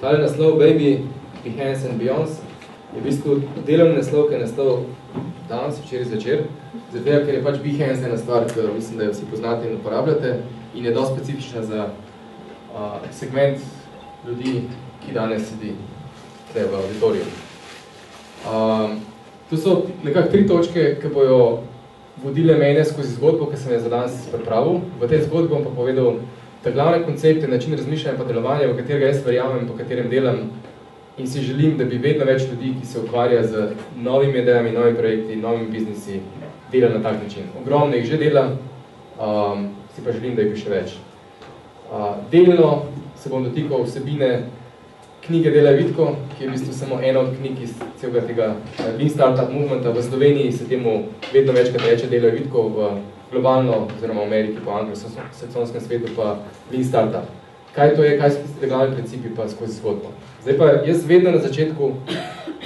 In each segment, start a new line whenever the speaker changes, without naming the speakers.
Tale naslov Baby, Behance and Beyonce je v bistvu delovni naslov, ki je nastal danes, včeraj zvečer, zato ker je pač Behance ena stvar, ki mislim, da jo vsi poznate in uporabljate in je dosti specifična za segment ljudi, ki danes sedi tukaj v auditoriju. Tu so nekako 3 točke, ki bojo vodile mene skozi zgodbo, ki sem je za danes pripravil. V tej zgodbi bom pa povedal ta glavne koncepte, način razmišljanja pa delovanja, v katerega jaz verjamem, po katerem delam in si želim, da bi vedno več ljudi, ki se ukvarja z novimi idejami, novimi projekti, novimi biznesi, delali na tak način. Ogromno jih že dela, si pa želim, da jih bi še več. Delno se bom dotikal vsebine knjige Delaj vitko, ki je v bistvu samo ena od knjig iz celega tega Lean Startup Movementa. V Sloveniji se temu vedno večkrat reče Delaj vitko, v globalno, oziroma v Ameriki, po anglo-saksonskem svetu pa Lean Startup. Kaj to je, kaj so tiste glavni principi pa skozi zgodbo. Zdaj pa jaz vedno na začetku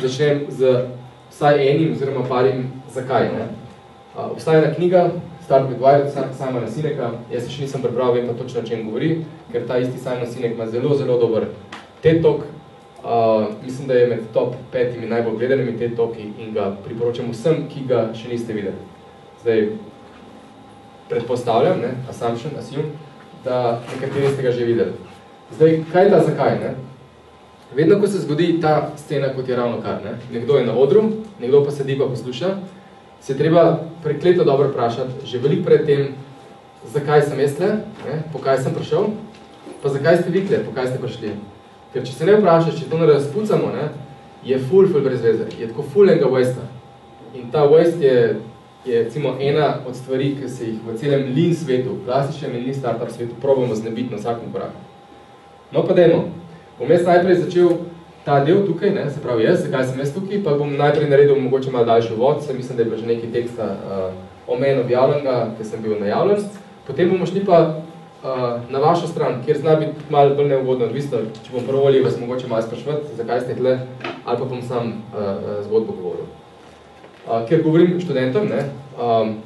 začnem z vsaj enim oziroma parim zakaj. Obstaja ena knjiga, Start with Why, Simona Sineka, jaz se še nisem prebral, vem pa točno, o čem govori, ker ta isti Simon Sinek ima zelo, zelo dober TED Talk. Mislim, da je med top 5 najbolj gledanimi TED Talki in ga priporočam vsem, ki ga še niste videli. Zdaj, predpostavljam, assume, da nekateri ste ga že videli. Zdaj, kaj je ta zakaj? Vedno, ko se zgodi ta scena, kot je ravno kar, nekdo je na odru, nekdo pa sedi pa posluša, se je treba prekleto dobro vprašati, že veliko pred tem, zakaj sem jaz tle, po kaj sem prišel, pa zakaj ste vi tle, po kaj ste prišli. Ker če se ne vprašaš, če to ne razpucamo, je ful brez veze, je tako ful enega waste. In ta waste je recimo ena od stvari, ki se jih v celem lean svetu, klasičnem in lean startup svetu, probamo znebiti na vsakem koraku. No pa dajmo. Bom jaz najprej začel ta del tukaj, se pravi jaz, zakaj sem jaz tukaj, pa bom najprej naredil mogoče malo daljši uvod, mislim, da je bilo že nekaj teksta o meni objavljenega, ker sem bil najavljen. Potem bomo šli pa na vašo stran, kjer zna biti malo bolj neugodno odvisno, če bom prvo vas mogoče malo sprašvati, zakaj ste tle, ali pa bom sam zgodbo govoril. Ker govorim študentom,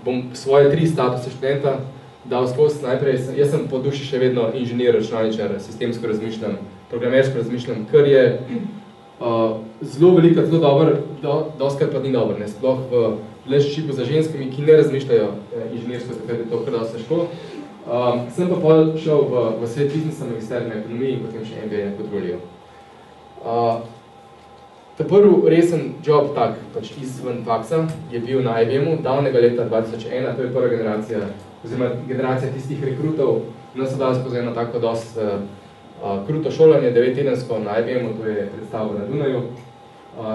bom svoje 3 statuse študenta dal skozi najprej. Jaz sem po duši še vedno inženir, računalničar, sistemsko razmišljam, programersko razmišljam, kar je zelo veliko, zelo dober, doskrat pa ni dober, sploh v leadershipu za ženskami, ki ne razmišljajo inženirsko, takrat je to kar dosti težko. Sem pa pol šel v svet biznesa, magisterij na ekonomiji in potem še MBA na kontrolijo. Ta prvi resen job tak, pač izven faksa, je bil na IBM-u davnega leta 2001, to je prva generacija, oziroma generacija tistih rekrutov, nas so dali skozi eno tako dosti kruto šolanje, 9-tedensko na IBM-u, to je predstavo na Dunaju.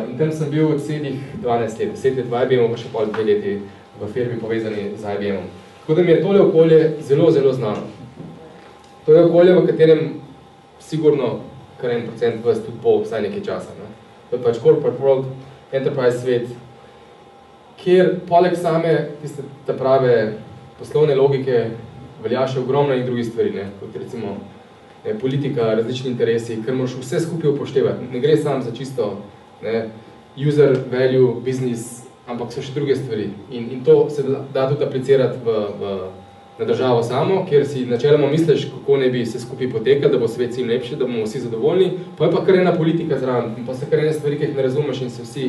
In tam sem bil od 12 let, 10 let v IBM-u, pa še pol 2 leti v firmi povezani z IBM-om. Tako da mi je tole okolje zelo, zelo znano. To je okolje, v katerem sigurno kar 1% vas tudi bo vsaj nekaj časa. To je pač corporate world, enterprise svet, kjer poleg same tiste prave poslovne logike velja še ogromno in drugih stvari, kot recimo politika, različni interesi, ker moraš vse skupaj upoštevati. Ne gre samo za čisto user value, business, ampak so še druge stvari. In to se da tudi aplicirati na državo samo, kjer si načeloma misliš, kako ne bi se skupaj potekali, da bo svet čim lepši, da bomo vsi zadovoljni, pa je pa kar ena politika zraven, pa so kar ene stvari, ki jih ne razumeš in se vsi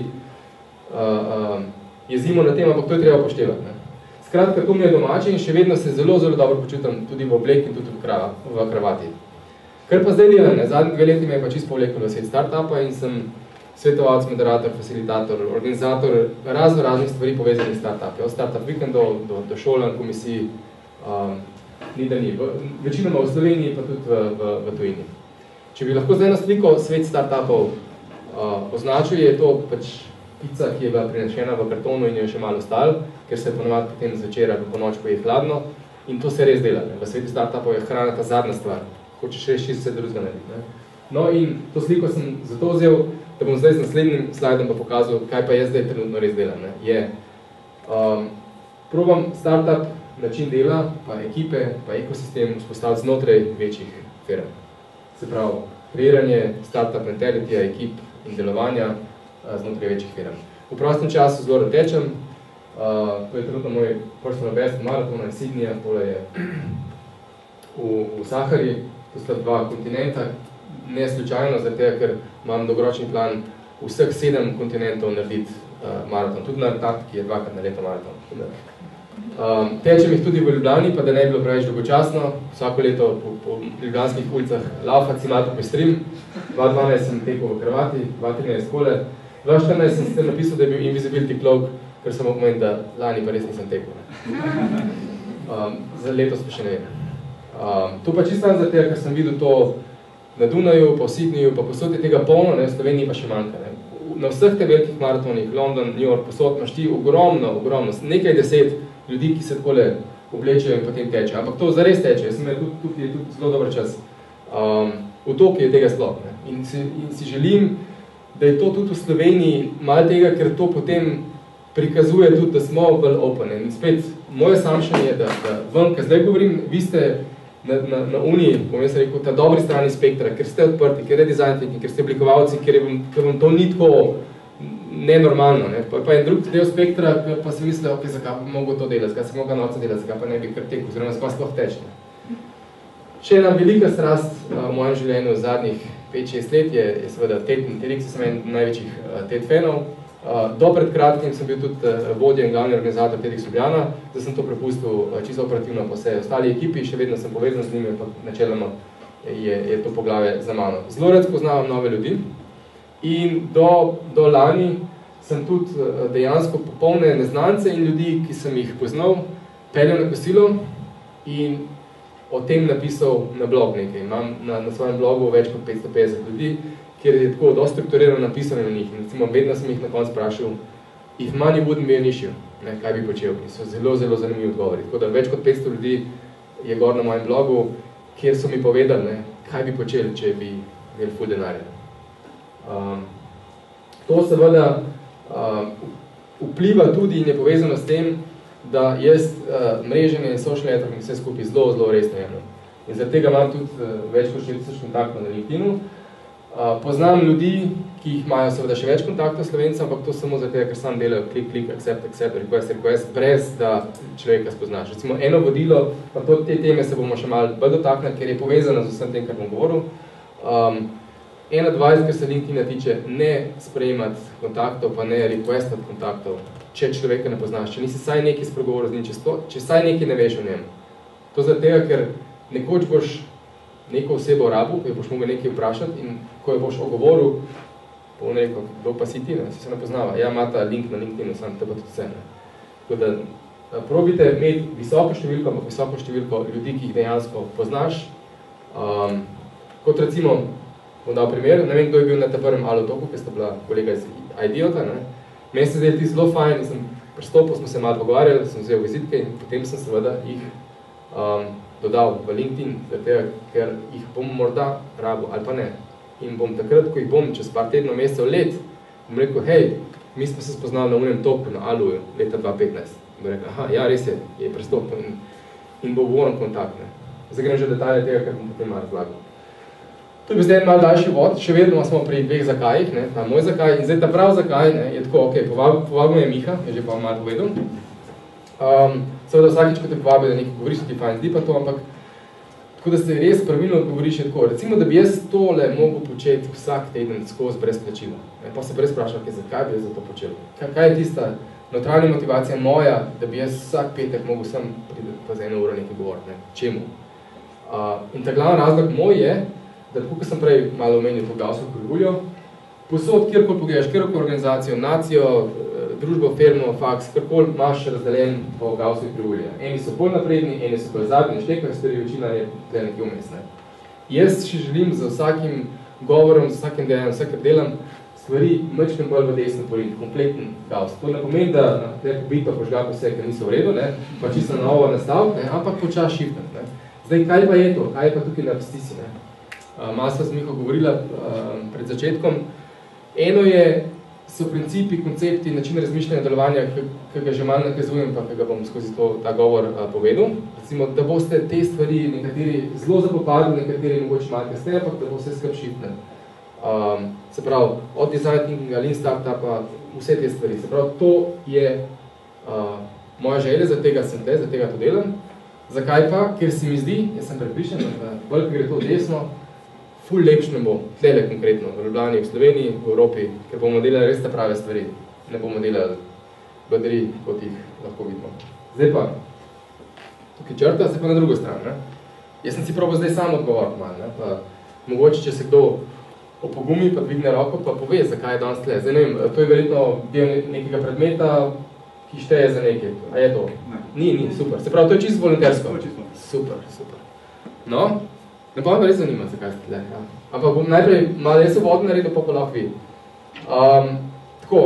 jezimo na tem, ampak to je treba upoštevati. Skratka, to mi je domače in še vedno se zelo, zelo dobro počutam tudi v obleki in tudi v kravati. Kar pa zdaj delam, zadnji 2 leti me je pa čisto povlekel v svet startupa in sem svetovalc, moderator, facilitator, organizator raznih stvari povezanih s startupi, od startup vikendov do šolanj, komisij, ni da ni. Večinoma v Sloveniji, pa tudi v tujini. Če bi lahko zdaj na sliko svet startupov označil, je to pač pica, ki je bila prinešena v kartonu in jo je še malo ostalo, ker se je ponovadi potem zvečer ali po noč, ko je hladno. In to se res dela. V svetu startupov je hrana ta zadnja stvar. Hočeš reči vse drugega narediti. No in to sliko sem zato vzel, da bom zdaj z naslednjim slajdom pa pokazal, kaj pa jaz zdaj trenutno res delam. Probam startup, način dela, pa ekipe, pa ekosistem vzpostaviti znotraj večjih firm. Se pravi, kreiranje startup mentality, ekip in delovanja znotraj večjih firm. V prostem času zelo tečem, to je trenutno moj personal best maraton iz Sydneyja, tole je v Sahari, to sta 2 kontinenta, ne slučajno, zaradi tega, ker imam dolgoročni plan vseh 7 kontinentov narediti maraton. Tudi na Antarktiki je 2krat na leto maraton. Tečem jih tudi v Ljubljani, pa da ne bi bilo preveč dolgočasno. Vsako leto po ljubljanskih ulicah laufat si malo popestrim. 2012 sem tekel v Hrvati, 2013 kole. 2014 sem sicer napisal, da je bil Invisibility Cloak, ker sem pomeni, da lani pa res nisem tekel. Za letos pa še ne vem. To pa čisto zato, ker sem videl to na Dunaju, po Sydneyju, pa posod je tega polno, v Sloveniji pa še manjka. Na vseh te velikih maratonih, London, New York, posod imaš ti ogromno, nekaj 10 ljudi, ki se takole oblečejo in potem tečejo. Ampak to zares teče. Jaz sem imel tudi zelo dober čas. V Tokiju je tega sploh. In si želim, da je to tudi v Sloveniji malo tega, ker to potem prikazuje tudi, da smo bolj open. In spet, moje samšanje je, da ven, ker zdaj govorim, vi ste na Uniji, bom jaz rekel, ta dobri strani spektra, ker ste odprti, ker je design thinking, ker ste oblikovalci, ker vam to ni tako nenormalno. Ne? Pa en drug del spektra, pa si misli, ok, zakaj bi mogel to delati, zakaj se moga noca delati, zakaj pa ne bi kar tekel, oziroma zakaj sploh teče. Še ena velika strast v mojem življenju v zadnjih 5-6 let je seveda TED in TEDx, sem en največjih TED fanov. Do pred kratkim sem bil tudi vodja in glavni organizator TEDx Ljubljana, zdaj sem to prepustil čisto operativno po vsej ostali ekipi, še vedno sem povezan z njimi, ampak načeloma je to poglavje za mano. Zelo rad spoznavam nove ljudi in do lani sem tudi dejansko popolne neznance in ljudi, ki sem jih poznal, peljal na kosilo in o tem napisal na blog nekaj. Imam na svojem blogu več kot 550 ljudi, kjer je tako dosti strukturirano napisano na njih. In recimo, vedno sem jih na koncu vprašal, if money wouldn't be an issue, kaj bi počel. In so zelo, zelo zanimivi odgovori. Tako da več kot 500 ljudi je gor na mojem blogu, kjer so mi povedali, kaj bi počeli, če bi imeli ful denarja. To seveda vpliva tudi in je povezano s tem, da jaz mreženje in social networking vse skupaj zelo, zelo resno jemljem. In zaradi tega imam tudi več kot 40 kontaktov na LinkedInu. Poznam ljudi, ki jih imajo seveda še več kontaktov s Slovencem, ampak to samo zato, ker sam delajo klik, accept, request, brez da človeka spoznaš. Recimo eno vodilo, pa te teme se bomo še malo bolj dotaknili, ker je povezano z vsem tem, kar bom govoril. En advice, kar se LinkedIna tiče, ne sprejemati kontaktov, pa ne requestati kontaktov, če človeka ne poznaš, če nisi saj nekaj spregovoril z njim, če saj nekaj ne veš o njem. To zato, ker nekoč boš neko osebo rabu, ko jo boš mogel nekaj vprašati in ko jo boš ogovoril, bo on rekel, kdo pa si ti, si se ne poznava. Ja, imata link na LinkedInu, sam te pa tudi vse. Tako da probite imeti visoko številko, ampak visoko številko ljudi, ki jih dejansko poznaš. Kot recimo, bom dal primer, ne vem, kdo je bil na ta prvem Alotoku, ker sta bila kolega iz Ideota. Meni se zdaj ti zelo fajn, sem pristopil, smo se malo pogovarjali, sem vzel vizitke in potem sem seveda jih dodal v LinkedIn, ker jih bom morda rabil ali pa ne. In bom takrat, ko jih bom čez par tednov, mesecev, let, bom rekel, hej, mi smo se spoznali na unem toku na Aluju leta 2015. Bom rekel, aha, ja, res je prestopil in bo voren kontakt. Zdaj grem že detalje tega, kar bom potem malo razlagal. To je bil zdaj malo daljši vod, še vedno smo pri dveh zakajih, ta moj zakaj, in zdaj ta prav zakaj je tako, ok, povabil je Miha, je že pa malo povedal. Seveda vsakič, ko te povabi, da nekaj govoriš, ti fajn zdi pa to, ampak tako da se res pravilno odgovoriš je tako. Recimo, da bi jaz tole mogel početi vsak teden skozi brez plačila. Pa se brez vprašal, zakaj bi jaz za to počel? Kaj je tista notranja motivacija moja, da bi jaz vsak petek mogel sem priti pa za 1 uro nekaj govoriti, čemu? In ta glavni razlog moj je, da tako, ko sem prej malo omenil to Gaussov krivuljo, posod, kjerkoli pogledaš, kjerkoli organizacijo, nacijo, družbo, firmo, faks, karkoli imaš razdeljen po Gaussov krivulje. Eni so bolj napredni, eni so bolj zadnji, štekajo stvari, večina je tukaj nekaj vmes. Jaz še želim za vsakim govorom, za vsakim dejanjem, vsak, kar delam, stvari mečkem bolj v desno poriniti, kompleten Gauss. To ne pomeni, da te pobito požgati vse, ker niso v redu, pa čisto na novo nastav, ampak počas shiftati. Zdaj, kaj pa je to? Kaj je pa tukaj na pstisi? Malo sva z Miho govorila pred začetkom. Eno so principi, koncepti, način razmišljanja delovanja, ki ga že malo nakazujem, pa ki ga bom skozi ta govor povedal. Recimo, da boste te stvari nekateri zelo zapopadli, nekateri mogoče malo kasneje, ampak da bo vse skrb shiftne. Se pravi, od design thinkinga, lean startupa, vse te stvari. Se pravi, to je moja želja, za tega sem za tega to delam. Zakaj pa? Ker se mi zdi, jaz sem prepričan, da bolj, ko gre to desno, ful lepš ne bo, tlele konkretno, v Ljubljani, v Sloveniji, v Evropi, ker bomo delali res te prave stvari, ne bomo delali baterij, kot jih lahko vidimo. Zdaj pa, tukaj črta, zdaj pa na drugo stran. Ne? Jaz sem si probal zdaj sam odgovoriti malo, ne? Pa mogoče, če se kdo opogumi, pa dvigne roko, pa pove, zakaj je danes tle. Zdaj ne vem, to je verjetno del nekega predmeta, ki šteje za nekaj. A je to?
Ne.
Ni, super. Se pravi, to je čisto volontersko. Super. No, ne pa me res zanima, zakaj ste tle. Ja. Ampak bom najprej malo jaz vodno naredil, pa lahko vi. Tako,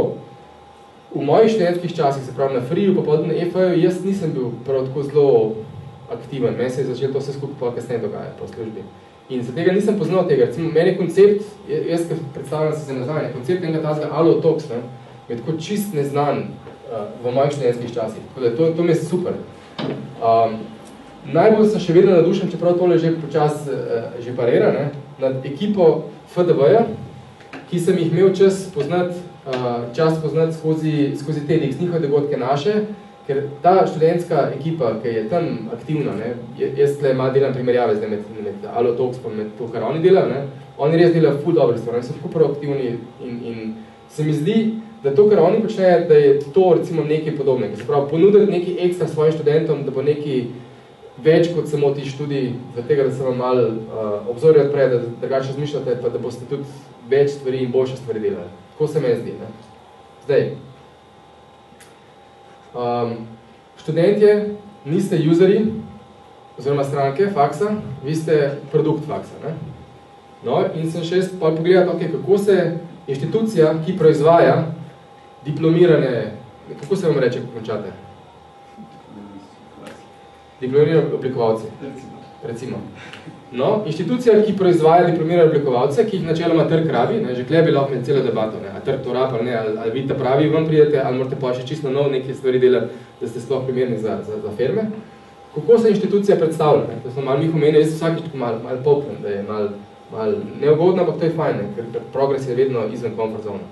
v mojih študentskih časih, se pravi na FRIU, pa potem na EFA-ju, jaz nisem bil prav tako zelo aktiven. Meni se je začelo to vse skupaj pa kasneje dogajati po službi. In za tega nisem poznal tega. Recimo, meni je koncept, jaz predstavljam se nazaj, koncept enega tazga Allotox, ne, je tako čist neznan v mojih študentskih časih. Tako da to mi je super. Najbolj sem še vedno nadušen, čeprav tole že počas že parira, ne, nad ekipo FDV-ja, ki sem jih imel čas poznati skozi TEDx, njihove dogodke naše, ker ta študentska ekipa, ki je tam aktivna, ne, jaz tle malo delam primerjave zdaj med Allotox pa med to, kar oni delajo, ne, oni res delajo ful dobre stvari, oni so tako proaktivni in se mi zdi, da to, kar oni počnejo, da je to recimo nekaj podobnega. Se pravi, ponuditi nekaj ekstra svojim študentom, da bo nekaj več kot samo ti študij, za tega, da se vam malo obzorje odpre, da drugače razmišljate, pa da boste tudi več stvari in boljše stvari delali. Tako se meni zdi. Ne? Zdaj, študentje niste userji oziroma stranke faksa, vi ste produkt faksa. Ne? No, in sem še pogledal, okay, kako se inštitucija, ki proizvaja diplomirane, kako se vam reče, ko končate? Diplomirane oblikovalci. Recimo. No, inštitucija, ki proizvaja diplomirane oblikovalce, ki jih načeloma trg rabi, ne, že klej bi lahko med celo debato, ne, a trg to rab ali ne, ali vi ta pravi vam pridete, ali morate pa še čisto nov nekaj stvari delati, da ste sploh primerni za firme. Kako se inštitucija predstavlja? Ne? To so malo njih omenili, jaz vsakič malo popnem, da je malo neugodno, ampak to je fajn, ne? Ker progres je vedno izven comfort zone.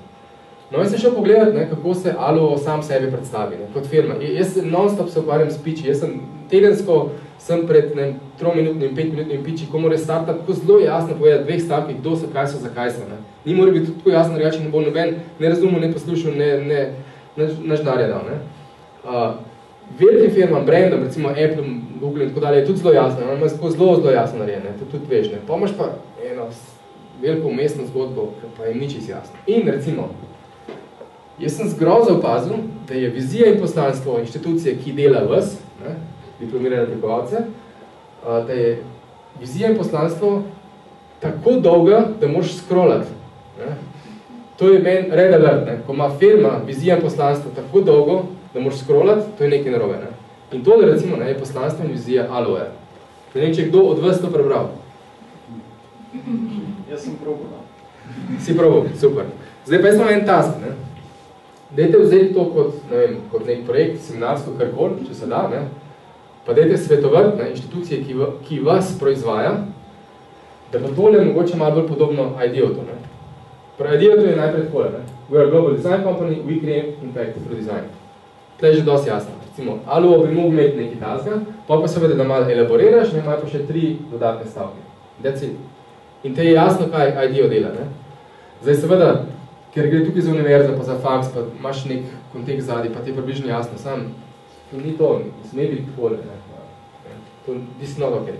No, jaz sem šel pogledati, ne, kako se Allo sam sebi predstavi, ne, kot firma. Jaz non-stop se ukvarjam s pitchi, jaz sem tedensko pred 3-minutnim, 5-minutnim pitchi, ko mora startup tako zelo jasno povedati dveh stavkih, kdo so, kaj so, zakaj so. Ne. Ni mora biti tako jasno, drugače ne bo noben, ne razumel, ne poslušal, ne ždarja dal. Ne. Velikim firmam, brandom, recimo Apple, Google in tako dalje, je tudi zelo jasno, ne, ima zelo jasno narejeno, to tudi veš. Ne. Pa imaš pa eno veliko umestno zgodbo, pa jim ni čisto jasno. In recimo, jaz sem zgrozo opazil, da je vizija in poslanstvo inštitucije, ki dela vas, ne, diplomirane oblikovalce, da je vizija in poslanstvo tako dolga, da moraš scrollati. Ne. To je meni red alert, ne. Ko ima firma vizija in poslanstvo tako dolgo, da moraš scrollati, to je nekaj narobe. Ne. In to, da recimo, ne, je poslanstvo in vizija Alloja. Da ne, če kdo od vas to prebral.
Jaz sem probal.
Si probal, super. Zdaj pa jaz imam en task, ne. Dajte vzeti to kot nek projekt, seminarsko, karkoli, če se da, ne? Pa dajte svetovati, ne, inštitucije, ki vas proizvaja, da pa tole mogoče malo bolj podobno IDEO-to. Prav IDEO-to je najprej takole. Ne? We are a global design company, we create impact through design. Tle je že dosti jasno. Recimo, Allo bi mogel imeti nekaj taska, pa seveda, da malo elaboriraš, ne, imajo pa še 3 dodatne stavke. That's it. In te je jasno, kaj IDEO dela. Ne? Zdaj seveda, ker gre tukaj za univerzo, pa za faks, pa imaš nek kontekst zadnji, pa ti je približno jasno, sam ni to, ne bi takole. This is not okay.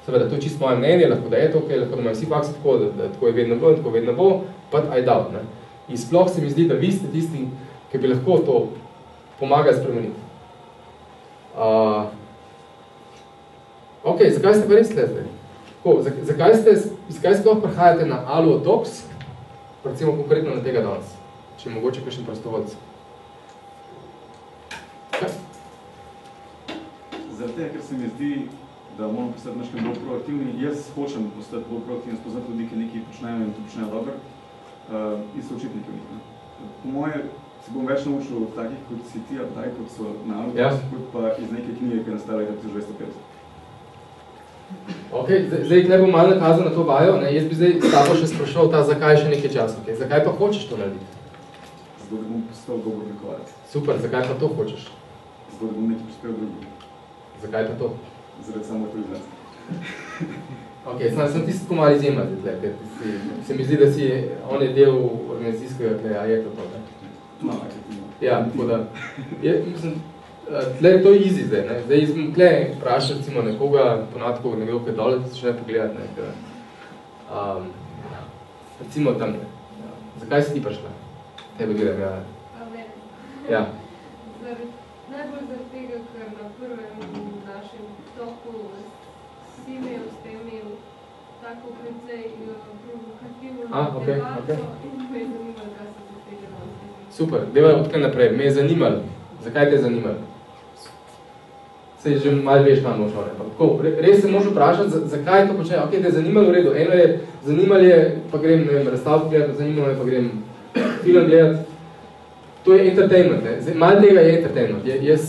Seveda, to je čisto moje mnenje, lahko da je to okay, lahko da imajo vsi faksi tako, da tako je vedno bilo in tako vedno bo, but I doubt. Ne? In sploh se mi zdi, da vi ste tisti, ki bi lahko to pomagali spremeniti. Ok, zakaj ste pa res tle zdaj? Zakaj sploh prihajate na Allotox, recimo konkretno na tega danes, če mogoče kakšen prostovoljc?
Zaradi, ker se mi zdi, da moramo postati naški bolj proaktivni. Jaz hočem postati bolj proaktivni, spoznati ljudi, ki nekaj počnejo in to počnejo dobro, in se učiti nekaj v njih. Po moje se bom več naučil od takih, kot si ti, ali kot so na Allotox, kot pa iz neke knjige, ki je nastala leta 1250.
Ok, zdaj tle bom malo nakazal na to vajo, ne? Jaz bi zdaj s tabo še sprašal ta, zakaj še nekaj časa. Okay? Zakaj pa hočeš to narediti?
Zato, da bom postal dober oblikovalec.
Super, zakaj pa to hočeš?
Zato, da bom nekaj prispel drugim.
Zakaj pa to?
Zaradi samoaktualizacije.
Ok, sem tisti tako malo izjema zdaj tle, se mi zdi, da si on je del organizacijskega tle, a je to to, ne? Ja, tako da, mislim, tle je to easy zdaj, ne? Zdaj izbom tle vprašal, recimo, nekoga, ponadko nekdo, kaj dole, še ne pogledati, ne? Recimo tam, ne? Zakaj si ti prišla? Tebe gledam, ja. Ja.
Najbolj zaradi tega, ker na prvem našem toku si imel s tem tako precej provokativno debato in me je zanimalo, kaj se za tega danes.
Super, deva odkaj naprej. Me je zanimalo. Zakaj te je zanimalo? Sej že malo veš, kam boš šel. Res se moraš vprašati, zakaj to počne. Ok, te je zanimalo v redu. Eno je, zanimalo je, pa grem, ne vem, razstavko gledati, zanimalo je, pa grem film gledati. To je entertainment, ne. Malo tega je entertainment. Jaz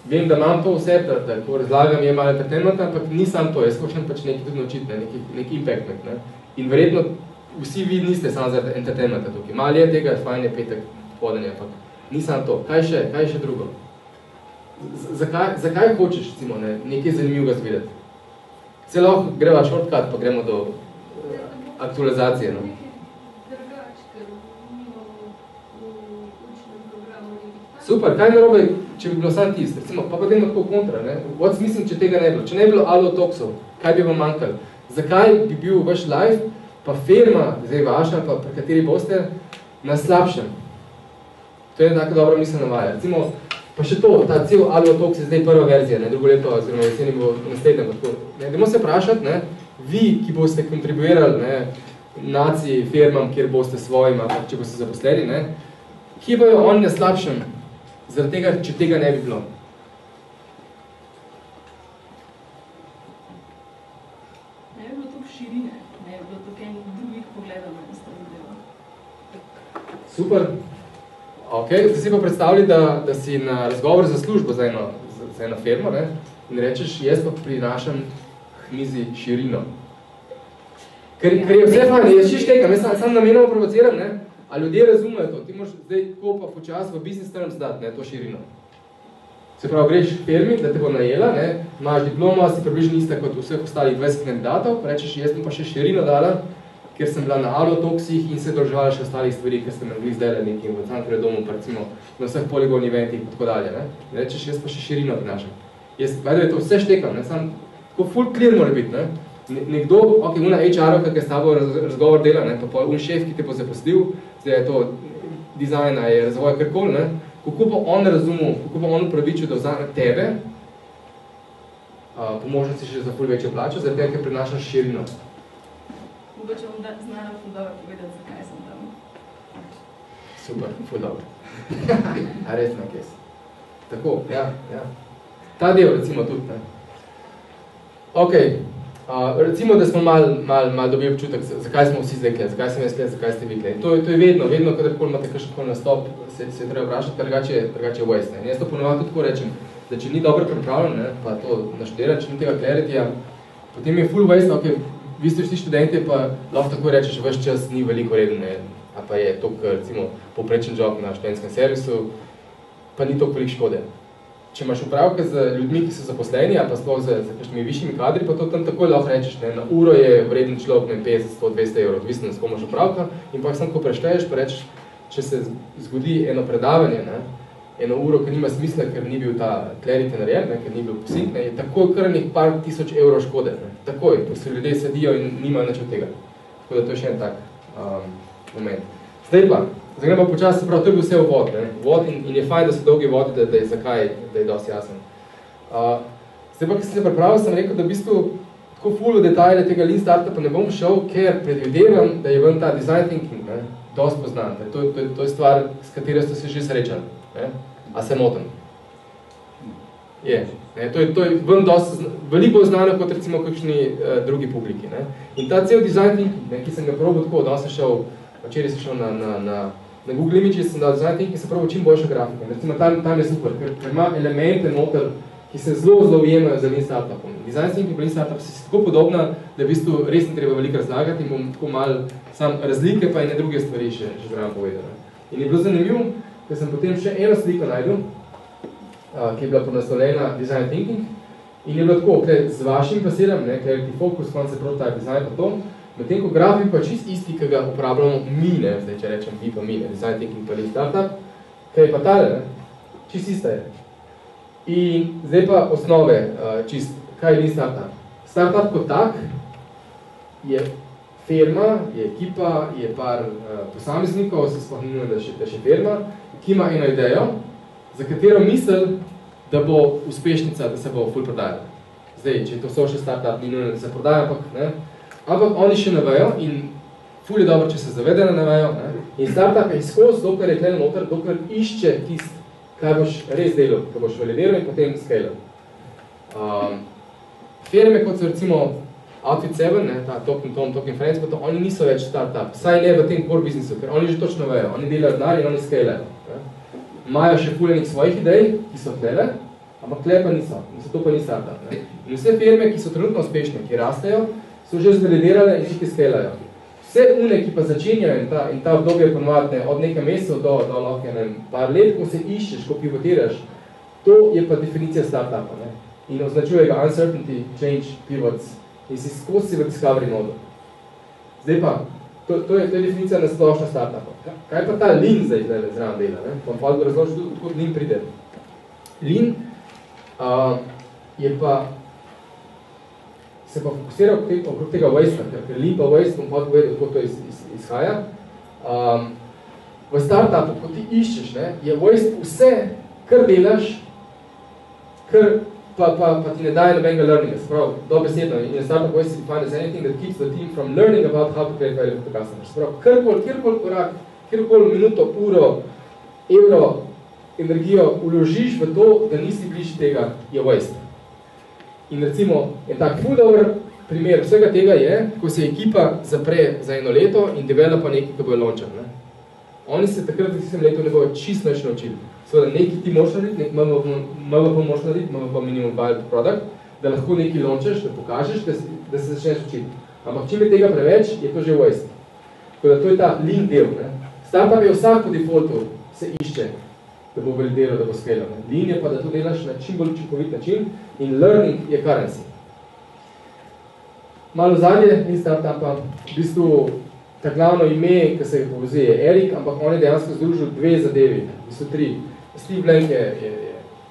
vem, da imam to vse, da ko razlagam, je malo entertainment, ampak nisem to. Jaz hočem pač nekaj tudi naučiti, ne, nek impact, ne. In verjetno vsi vi niste samo zaradi entertainmenta tukaj. Malo je tega, fajn je petek podanje, ampak nisem to. Kaj še drugo? Zakaj hočeš, recimo, ne, nekaj zanimivega zvedeti? Celo greva shortcut, pa gremo do aktualizacije, no. Super, kaj narobe, če bi bilo sam tist, recimo, pa potem tako kontra, ne? What's mislim, če tega ne bilo? Če ne bi bilo alotoksov, kaj bi vam manjkalo? Zakaj bi bil vaš life, pa firma, zdaj vaša, pa pri kateri boste, na slabšem? To je taka dobra misel navaja. Recimo, pa še to, ta cel alotoks je zdaj prva verzija, ne? Drugo leto, oziroma jeseni bo naslednje, pa tako. Dajmo se vprašati, ne? Vi, ki boste kontribuirali, ne? Naciji, firmam, kjer boste svojima, če boste zaposleni, ne? Kje bojo oni na slabšem? Zaradi tega, če tega ne bi bilo.
Ne bi bilo to širine, ne bi bilo to kaj drugih pogledov na isto delo.
Super. Ok, zdaj si pa predstavljali, da si na razgovor za službo za eno firmo, ne? In rečeš, jaz pa prinašam mizi širino. Ker je vse fajn, jaz štekam, jaz sam namenoma provociram, ne? A ljudje razumejo to, ti moraš zdaj tako pa počas v business terms dati, ne, to širino. Se pravi, greš v firmi, da te bo najela, ne, imaš diplomo, si približno ista kot vseh ostalih 20 kandidatov, rečeš, jaz bom pa še širino dala, ker sem bila na alotoksih in se držala še ostalih stvari, ker sem bili zdaj nekaj v Cankarju domu, pa recimo na vseh poligon eventih in tako dalje, ne. Rečeš, jaz pa še širino prinašam. Jaz, to vse štekam, ne, sam tako full clear mora biti, ne. Nekdo, ok, una HR-ovka, ki je s tabo razgovor dela, ne, pa un šef, ki te bo zaposlil, zdaj je to dizajna, je razvoj karkoli, ne, kako bo on razumel, kako bo on upravičil, da vzame tebe, po možnosti še za ful večjo plačo, zaradi tega, ker prinašaš širino.
Mogoče bom znala ful dobro povedati, zakaj sem tam.
Super, ful dobro. A res na kes. Tako, ja. Ta del, recimo, tudi, ne. Ok. Recimo, da smo malo dobili občutek, zakaj smo vsi zdaj kle, zakaj sem jaz kle, zakaj ste vi kle. To je vedno, kadarkoli imate kakšen nastop, se treba vprašati, drugače je waste. In jaz to ponovno tudi tako rečem, da če ni dobro pripravljen, ne, pa to naštudirati, če ni tega clarityja, potem je full waste, ok, vi ste vsi študenti, pa lahko tako rečeš, vaš čas ni veliko reden, ne, a pa je to, recimo, poprečen job na študentskem servisu, pa ni toliko veliko škode. Če imaš upravke z ljudmi, ki so zaposleni, a pa sploh z kakšnimi višjimi kadri, pa to tam takoj lahko rečeš, ne, na uro je vreden človek, ne, 50, 100, 200 evrov, odvisno, s kom imaš upravka, in pa samo ko prešteješ, pa rečeš, če se zgodi eno predavanje, ne, eno uro, ker nima smisla, ker ni bil ta clarity narejen, ne, ker ni bil psink, ne, je takoj kar nekaj par tisoč evrov škode, ne, takoj, ko se ljudje sedijo in nimajo nič od tega. Tako da to je še en tak moment. Zdaj pa gremo počasi, se pravi, to je bil vse uvod, ne? Uvod in je fajn, da so dolgi vodi, da je zakaj, da je dosti jasen. Zdaj pa, ki sem se pripravil, sem rekel, da v bistvu tako full detajle tega lean startupa ne bom šel, ker predvidevam, da je ven ta design thinking, ne? Dosti poznan. To je stvar, s katero ste se že srečali. Ne? A se motim? Je. Ne? To je ven dosti, veliko znano kot recimo kakšni drugi publiki. Ne? In ta cel design thinking, ne, ki sem ga probal tako, danes sem šel, včeraj sem šel na Google Images, sem dal design thinking, sem probal čim boljšo grafiko. Recimo tam je super, ker ima elemente noter, ki se zelo ujemajo za lean startupom. Design thinking in lean startup si tako podobna, da v bistvu res ne treba veliko razlagati in bom tako malo sam razlike pa in druge stvari še zraven povedal. In je bilo zanimivo, ker sem potem še eno sliko najdel, ki je bila ponaslovljena design thinking In je bilo tako, z vašim besedam, clarity focus, concept prototype design pa to, medtem ko graf je pa čist isti, ki ga uporabljamo mi, zdaj če rečem vi pa mi, design thinking pa startup, kaj je pa tale, čist ista je. In zdaj pa osnove, čist, kaj je lean startup? Startup kot tak je firma, je ekipa, je par posameznikov, se sploh ni da še firma, ki ima eno idejo, za katero misli, da bo uspešnica, da se bo ful prodajala. Zdaj, če je to social startup, ni nujno, da se prodaja, ampak oni še ne vejo in ful je dobro, če se zavede, da ne vejo. In startup je izkoz, dokler je kleno noter, dokler išče tist, kaj boš res delal, kaj boš validiral in potem scalal. Firme, kot so recimo Outfit 7, ta Talking Friends, pa to, oni niso več startup, saj ne v tem core biznisu, ker oni že točno vejo, oni delajo denar in oni scalajo. Imajo še fuljenih svojih idej, ki so tlele, ampak tle pa niso, to pa ni startup. In vse firme, ki so trenutno uspešne, ki rastejo, so že zvalidirale in ki scalajo. Vse une, ki pa začenjajo in ta obdobje ponovati od nekaj mesecev do lahko par let, ko se iščeš, ko pivotiraš, to je pa definicija startupa. In označuje ga uncertainty, change, pivots in si skozi v discovery modu. Zdaj pa, to je definicija na splošno startupa. Kaj pa ta lean zdaj zraven dela? Pa pa razložil, odkud lean pride. Lean je pa se pa fokusira okrog tega waste, ker lean pa waste, bom pa povedal, odkud to izhaja. V startupu, ko ti iščeš, je waste vse, kar delaš, kar pa ti ne daje nobenega learninga. Sprav, dobesedno, in je startup waste defined as anything that keeps the team from learning about how to create value for the customer. Sprav, kjerkoli korak, kjerkoli minuto, uro, evro, energijo uložiš v to, da nisi bližji tega, je waste. In recimo, je tak ful dober primer vsega tega je, ko se ekipa zapre za 1 leto in developa nekaj, ki bo launchal. Oni se takrat v 7 letu ne bojo čisto nič naučili. Seveda, nekaj ti moraš narediti, nekaj MVP moraš narediti, MVP minimum viable product, da lahko nekaj launchaš, da pokažeš, da se začneš učiti. Ampak čim je tega preveč, je to že waste. Tako da to je ta lean del. Startup je vsak po defaultu se išče, da bo validiral, da bo scalal. Lean je pa, da to delaš na čim bolj učinkovit način in learning je currency. Malo zadnje in startupa, v bistvu ta glavno ime, ki se ga povezuje, je Erik, ampak on je dejansko združil 2 zadevi, v bistvu 3. Steve Blank je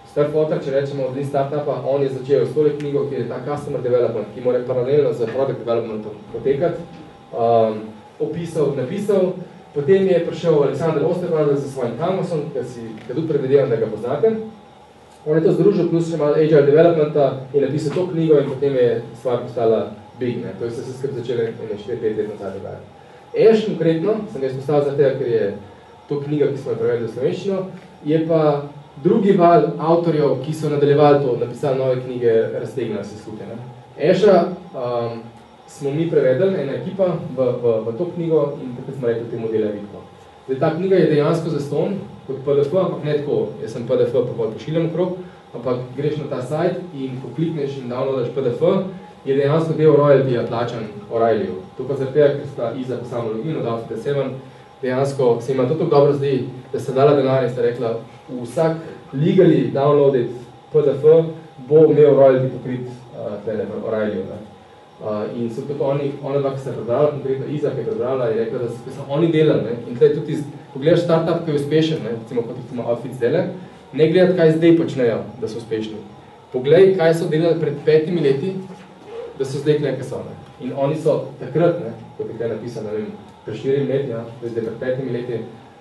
star fotar, če rečemo od startupa, on je začel s tole knjigo, ki je ta customer development, ki mora paralelno z product developmentom potekati, napisal, potem je prišel Alexander Osterwalder za svojim Canvasom, ki tudi predvidevam, da ga poznate. On je to združil, plus še malo agile developmenta in napisal to knjigo in potem je stvar postala big, to je se skrb začelo 4-5 let nazaj dogajati. Ash konkretno, sem ga izpostavil za tega, ker je to knjiga, ki smo jo prevedli v slovenščino, je pa drugi val avtorjev, ki so nadaljevali to, napisali nove knjige, raztegnili se skupaj. Asha smo mi prevedli, ena ekipa, v to knjigo in takrat smo rekli te modele vidko. Zdaj, ta knjiga je dejansko zastonj kot PDF, ampak ne tako, jaz sem PDF pa pošiljam okrog, ampak greš na ta sajt in ko klikneš in downloadaš PDF, je dejansko del royalty-ja plačan O'Reillyju. To pa zaradi tega, ker sta Iza pa samo login od Outfit 7, dejansko se ima to tako dobro zdi, da sta dala denar in sta rekla, vsak legally downloaded PDF bo imel royalty pokrit O'Reillyju. In so tudi ona dva, ki sta prebrala, konkretno Iza, ki je prebrala, je rekla, da so oni delali. In tle tudi, ko gledaš startup, ki je uspešen, recimo kot recimo Outfit dele, ne gledati, kaj zdaj počnejo, da so uspešni. Poglej, kaj so delali pred 5 leti, da so zdaj nekaj so. In oni so takrat, kot je kaj napisano, pred 4 leti, zdaj pred 5 leti,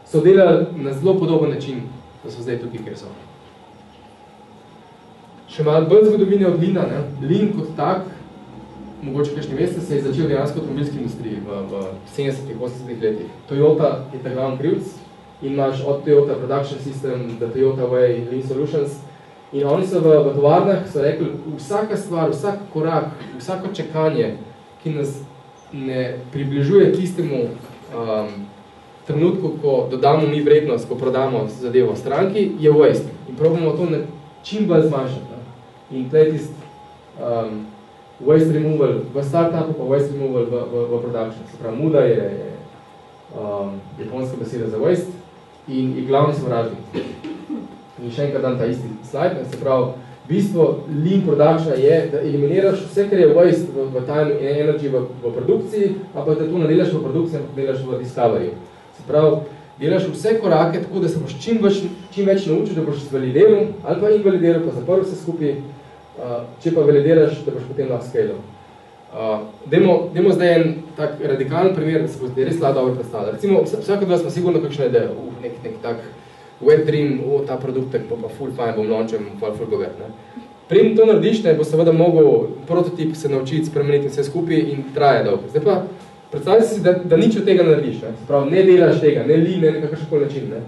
so delali na zelo podoben način, da so zdaj tukaj, kjer so. Še malo bolj zgodovine od Leana. Lean kot tak, mogoče kakšni veste, se je začel dejansko v avtomobilski industriji v 70-80 letih. Toyota je ta glavni krivc in imaš od Toyota Production System do Toyota Way Lean Solutions. In oni so v tovarnah so rekli, vsaka stvar, vsak korak, vsako čakanje, ki nas ne približuje tistemu trenutku, ko dodamo mi vrednost, ko prodamo zadevo v stranki, je waste. In probamo to čim bolj zmanjšati. In tle tist waste removal v startupu, pa waste removal v production. Se pravi, muda je japonska beseda za waste in je glavni sovražnik. In še enkrat dan ta isti slajd, se pravi, Bistvo lean productiona je, da eliminiraš vse, kar je waste v time in energy v produkciji, ampak da to ne delaš v produkciji, ampak delaš v discovery. Se pravi, delaš vse korake tako, da se boš čim več naučil, da boš zvalidiral ali pa invalidiral, pa zaprl vse skupaj, če pa validiraš, da boš potem lahko scalal. Dajmo zdaj en tak radikalen primer, da se boste res lahko dobro predstavljali. Recimo, vsak od vas ima sigurno kakšno idejo, nek tak web dream, ta produktek pa full fine, bom launčem, full bogat. Preden to narediš, bo seveda mogel prototip se naučiti, spremeniti vse skupaj in traje dolgo. Zdaj pa, predstavljaj si, da nič od tega narediš, ne? Sprav, ne delaš tega, ne li, ne kakršnokoli način. Ne?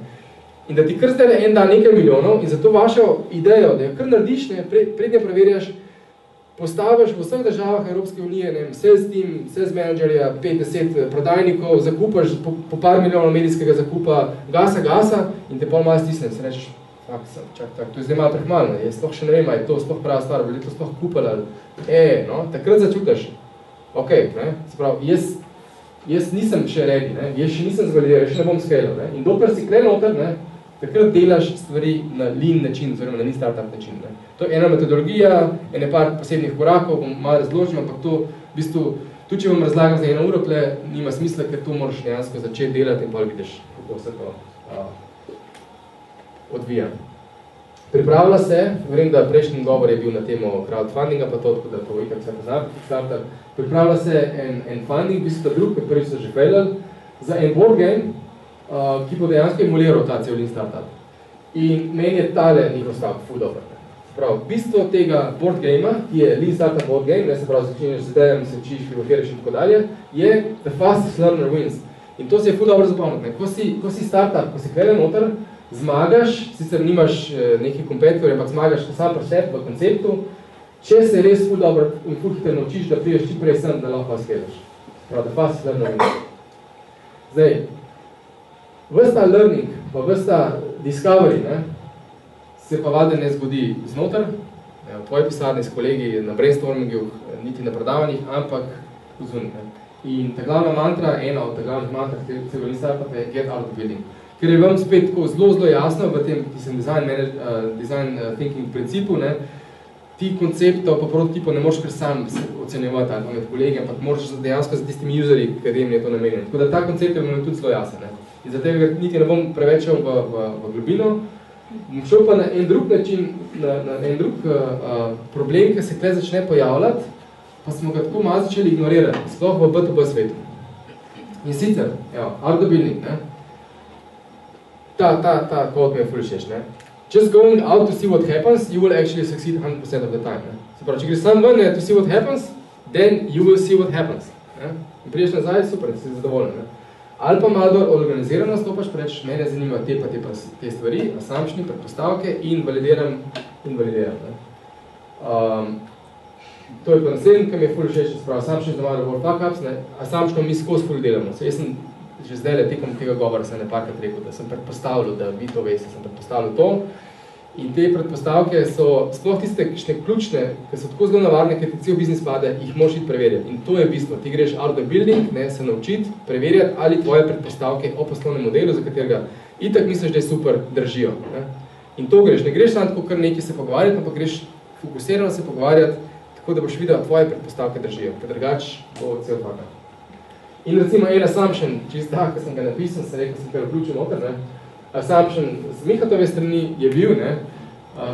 In da ti kar zdaj en dan nekaj milijonov in zato vašo idejo, da jo kar narediš, ne, prednje preverjaš, postaviš v vseh državah Evropske unije, ne, sales team, sales managerja, 5-10 prodajnikov, zakupaš po par milijonov medijskega zakupa, gasa in te pol malo stisne, se rečeš, to je zdaj malo prehmalno, jaz sploh še ne vem, je to sploh prava stvar, bi to sploh kupala, no, takrat začutiš, ok, ne, se pravi, jaz nisem še ready, ne, jaz še nisem zvalidiral, še ne bom scalal, ne, in dokler si kle noter, ne, takrat delaš stvari na lean način, oziroma na lean startup način. Ne. To je ena metodologija, ene par posebnih korakov, bom malo razložil, ampak to, v bistvu, tudi če vam razlagam za 1 uro, nima smisla, ker to moraš dejansko začeti delati in pol vidiš, kako se to odvija. Pripravlja se, vem, da prejšnji govor je bil na temo crowdfundinga, pa to, tako da to itak se pozna, pripravlja se en funding, v bistvu drug, ker prvi so že failali, za en board game, ki bo dejansko emuliral ta cel lean startup. In meni je tale njihov stav ful dobro. Prav, bistvo tega board gamea, ki je lean startup board game, ne se pravi, začinješ z idejami, se učiš, filozofiraš in tako dalje, je the fastest learner wins. In to se je ful dobro zapomniti. Ko si startup, ko si kvele noter, zmagaš, sicer nimaš neki kompetitorje, ampak zmagaš sam pri sebi v konceptu, če se res ful dobro in ful hitro naučiš, da priješ čim prej sem, da lahko skelaš. Prav, the fastest learner wins. Zdaj, vrsta learning, pa vrsta discovery, ne, se pa valjda ne zgodi znotar, v tvoji pisarni s kolegi na brainstormingu, niti na predavanjih, ampak v zunaj. In ta glavna mantra, ena od glavnih mantra, ki se startup je get out of the building. Ker je vam spet tako zelo jasno v tem design thinking principu, ne, ti konceptov pa prototipov ne moreš kar sam ocenjevati ali med kolegi, ampak moraš dejansko za tistimi userji, katerim je to namenjeno. Tako da ta koncept je vam tudi zelo jasen. Ne. In zato niti ne bom preveč šel v globino. Bom šel pa na en drug način, na en drug problem, ki se tukaj začne pojavljati, pa smo ga tako malo začeli ignorirati, sploh v B2B svetu. In sicer, art of building, ne? Ta kvot mi je ful všeč, ne? Just going out to see what happens, you will actually succeed 100% of the time. Ne? Se pravi, če greš sam ven to see what happens, then you will see what happens. Ne? In priješ nazaj, super, si zadovoljen. Ne? Ali pa malo organizirano stopaš, preč, mene zanima te stvari, assumptioni, predpostavke in validiram. Ne? To je pa naslednji, ki mi je ful všeč, se pravi, assumptioni da malo bolj fuck-ups, assumptionom mi skozi ful delamo. Jaz sem že zdaj tekom tega govora se nekajkrat rekel, da sem predpostavljal, da vi to veste, sem predpostavljal to. In te predpostavke so sploh tiste ključne, ki so tako zelo navarne, ker ti cel biznis pade, jih moraš iti preverjati. In to je bistvo. Ti greš out of building, ne, se naučiti, preverjati, ali tvoje predpostavke o poslovnem modelu, za katerega itak misliš, da je super, držijo. Ne. In to greš. Ne greš samo tako kar nekaj se pogovarjati, ampak greš fokusirano se pogovarjati, tako da boš videl, tvoje predpostavke držijo. Ker drugač bo cel faka. In recimo en assumption, čisto tako, ko sem ga napisal, sem rekel, sem kar vključil noter, ne. Assumption z Mihatove strani je bil, ne,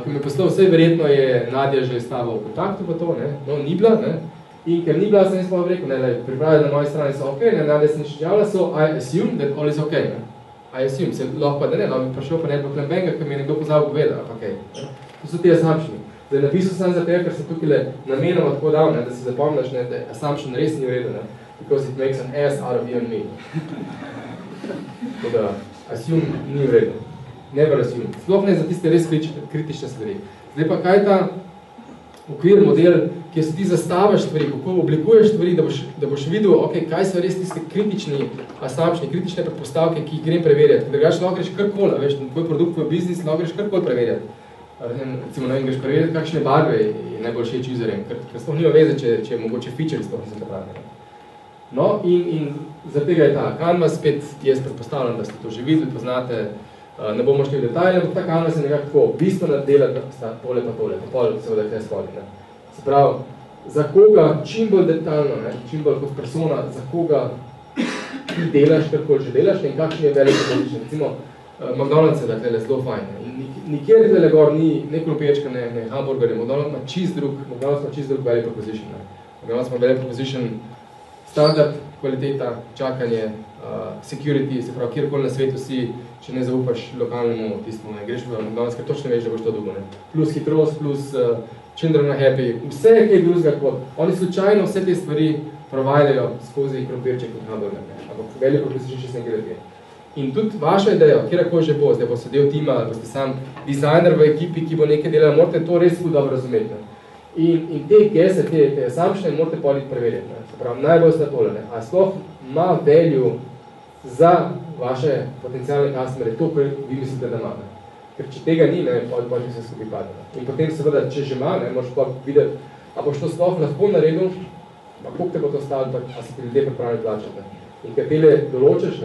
ki me poslal, vse verjetno je Nadja že stava v kontaktu pa to, ne, no, ni bila, ne, in ker ni bila, sem jaz pa rekel, ne, pripravili na moji strani so ok, ne, Nadja se nič javila, so I assume that all is ok, ne, I assume, se lahko pa da ne, lahko bi prišel pa nekdo klembenga, ker mi je nekdo pozabil povedal, pa kaj, ne, to so ti assumptioni. Zdaj, napisal sem za tega, ker sem tukaj namenoma tako dal, ne, da si zapomniš, ne, da assumption res ni v redu, ne, because it makes an ass out of you and me. Tako da, assume ni v redu. Never assume. Sploh ne za tiste res kritične stvari. Zdaj pa kaj ta okvir, model, kjer se ti zastavaš stvari, kako oblikuješ stvari, da boš videl, okay, kaj so res tiste kritični assumptioni, kritične predpostavke, ki jih grem preverjati. Drugače lahko greš karkoli, veš, tvoj produkt, tvoj biznis, lahko greš karkoli preverjati. Recimo, ne greš preverjati, kakšne barve je najbolj všeč userjem, ker sploh nima veze, če je mogoče feature sploh nisem napravljeno. No, in zaradi tega je ta Canva spet, jaz predpostavljam, da ste to že videli, poznate Ne bomo šli v detalje, ampak ta kanvas je nekako tako, bistveno dela, da sta tole pa tole, pa pol seveda kaj spoli. Se pravi, za koga čim bolj detaljno, čim bolj kot persona, za koga ti delaš, karkoli že delaš in kakšen je velik proposition. Recimo, McDonald's je dakle zelo fajn. Nikjer tele gor ni ne kropečka, ne hamburger, McDonald's ima čist drug velik proposition. McDonald's ima velik proposition, standard, kvaliteta, čakanje, security, se pravi, kjerkoli na svetu si, če ne zaupaš lokalnemu tistemu, greš v McDonald's, ker točno veš, da boš to dobil. Plus hitrost, plus children are happy, vse je kaj drugega kot. Oni slučajno vse te stvari providajo skozi krompirček kot hamburger, ampak velik proposition še se nekaj leti. In tudi vaša ideja, kjerkoli že bo, zdaj boste del tima, boste sam dizajner v ekipi, ki bo nekaj delal, morate to res dobro razumeti. In te gese, te assumptione morate politi preverjati. Se pravi, najbolj sta tole. A sploh ima value za vaše potencijalne customer, to, kar vi mislite, da ima. Ker če tega ni, pa se skupaj pade. In potem seveda, če že ima, moraš pa videti, a boš to sploh lahko naredil, pa koliko te bo to stalo, a se ti ljudje pripravljeni plačati. In ker tele določiš,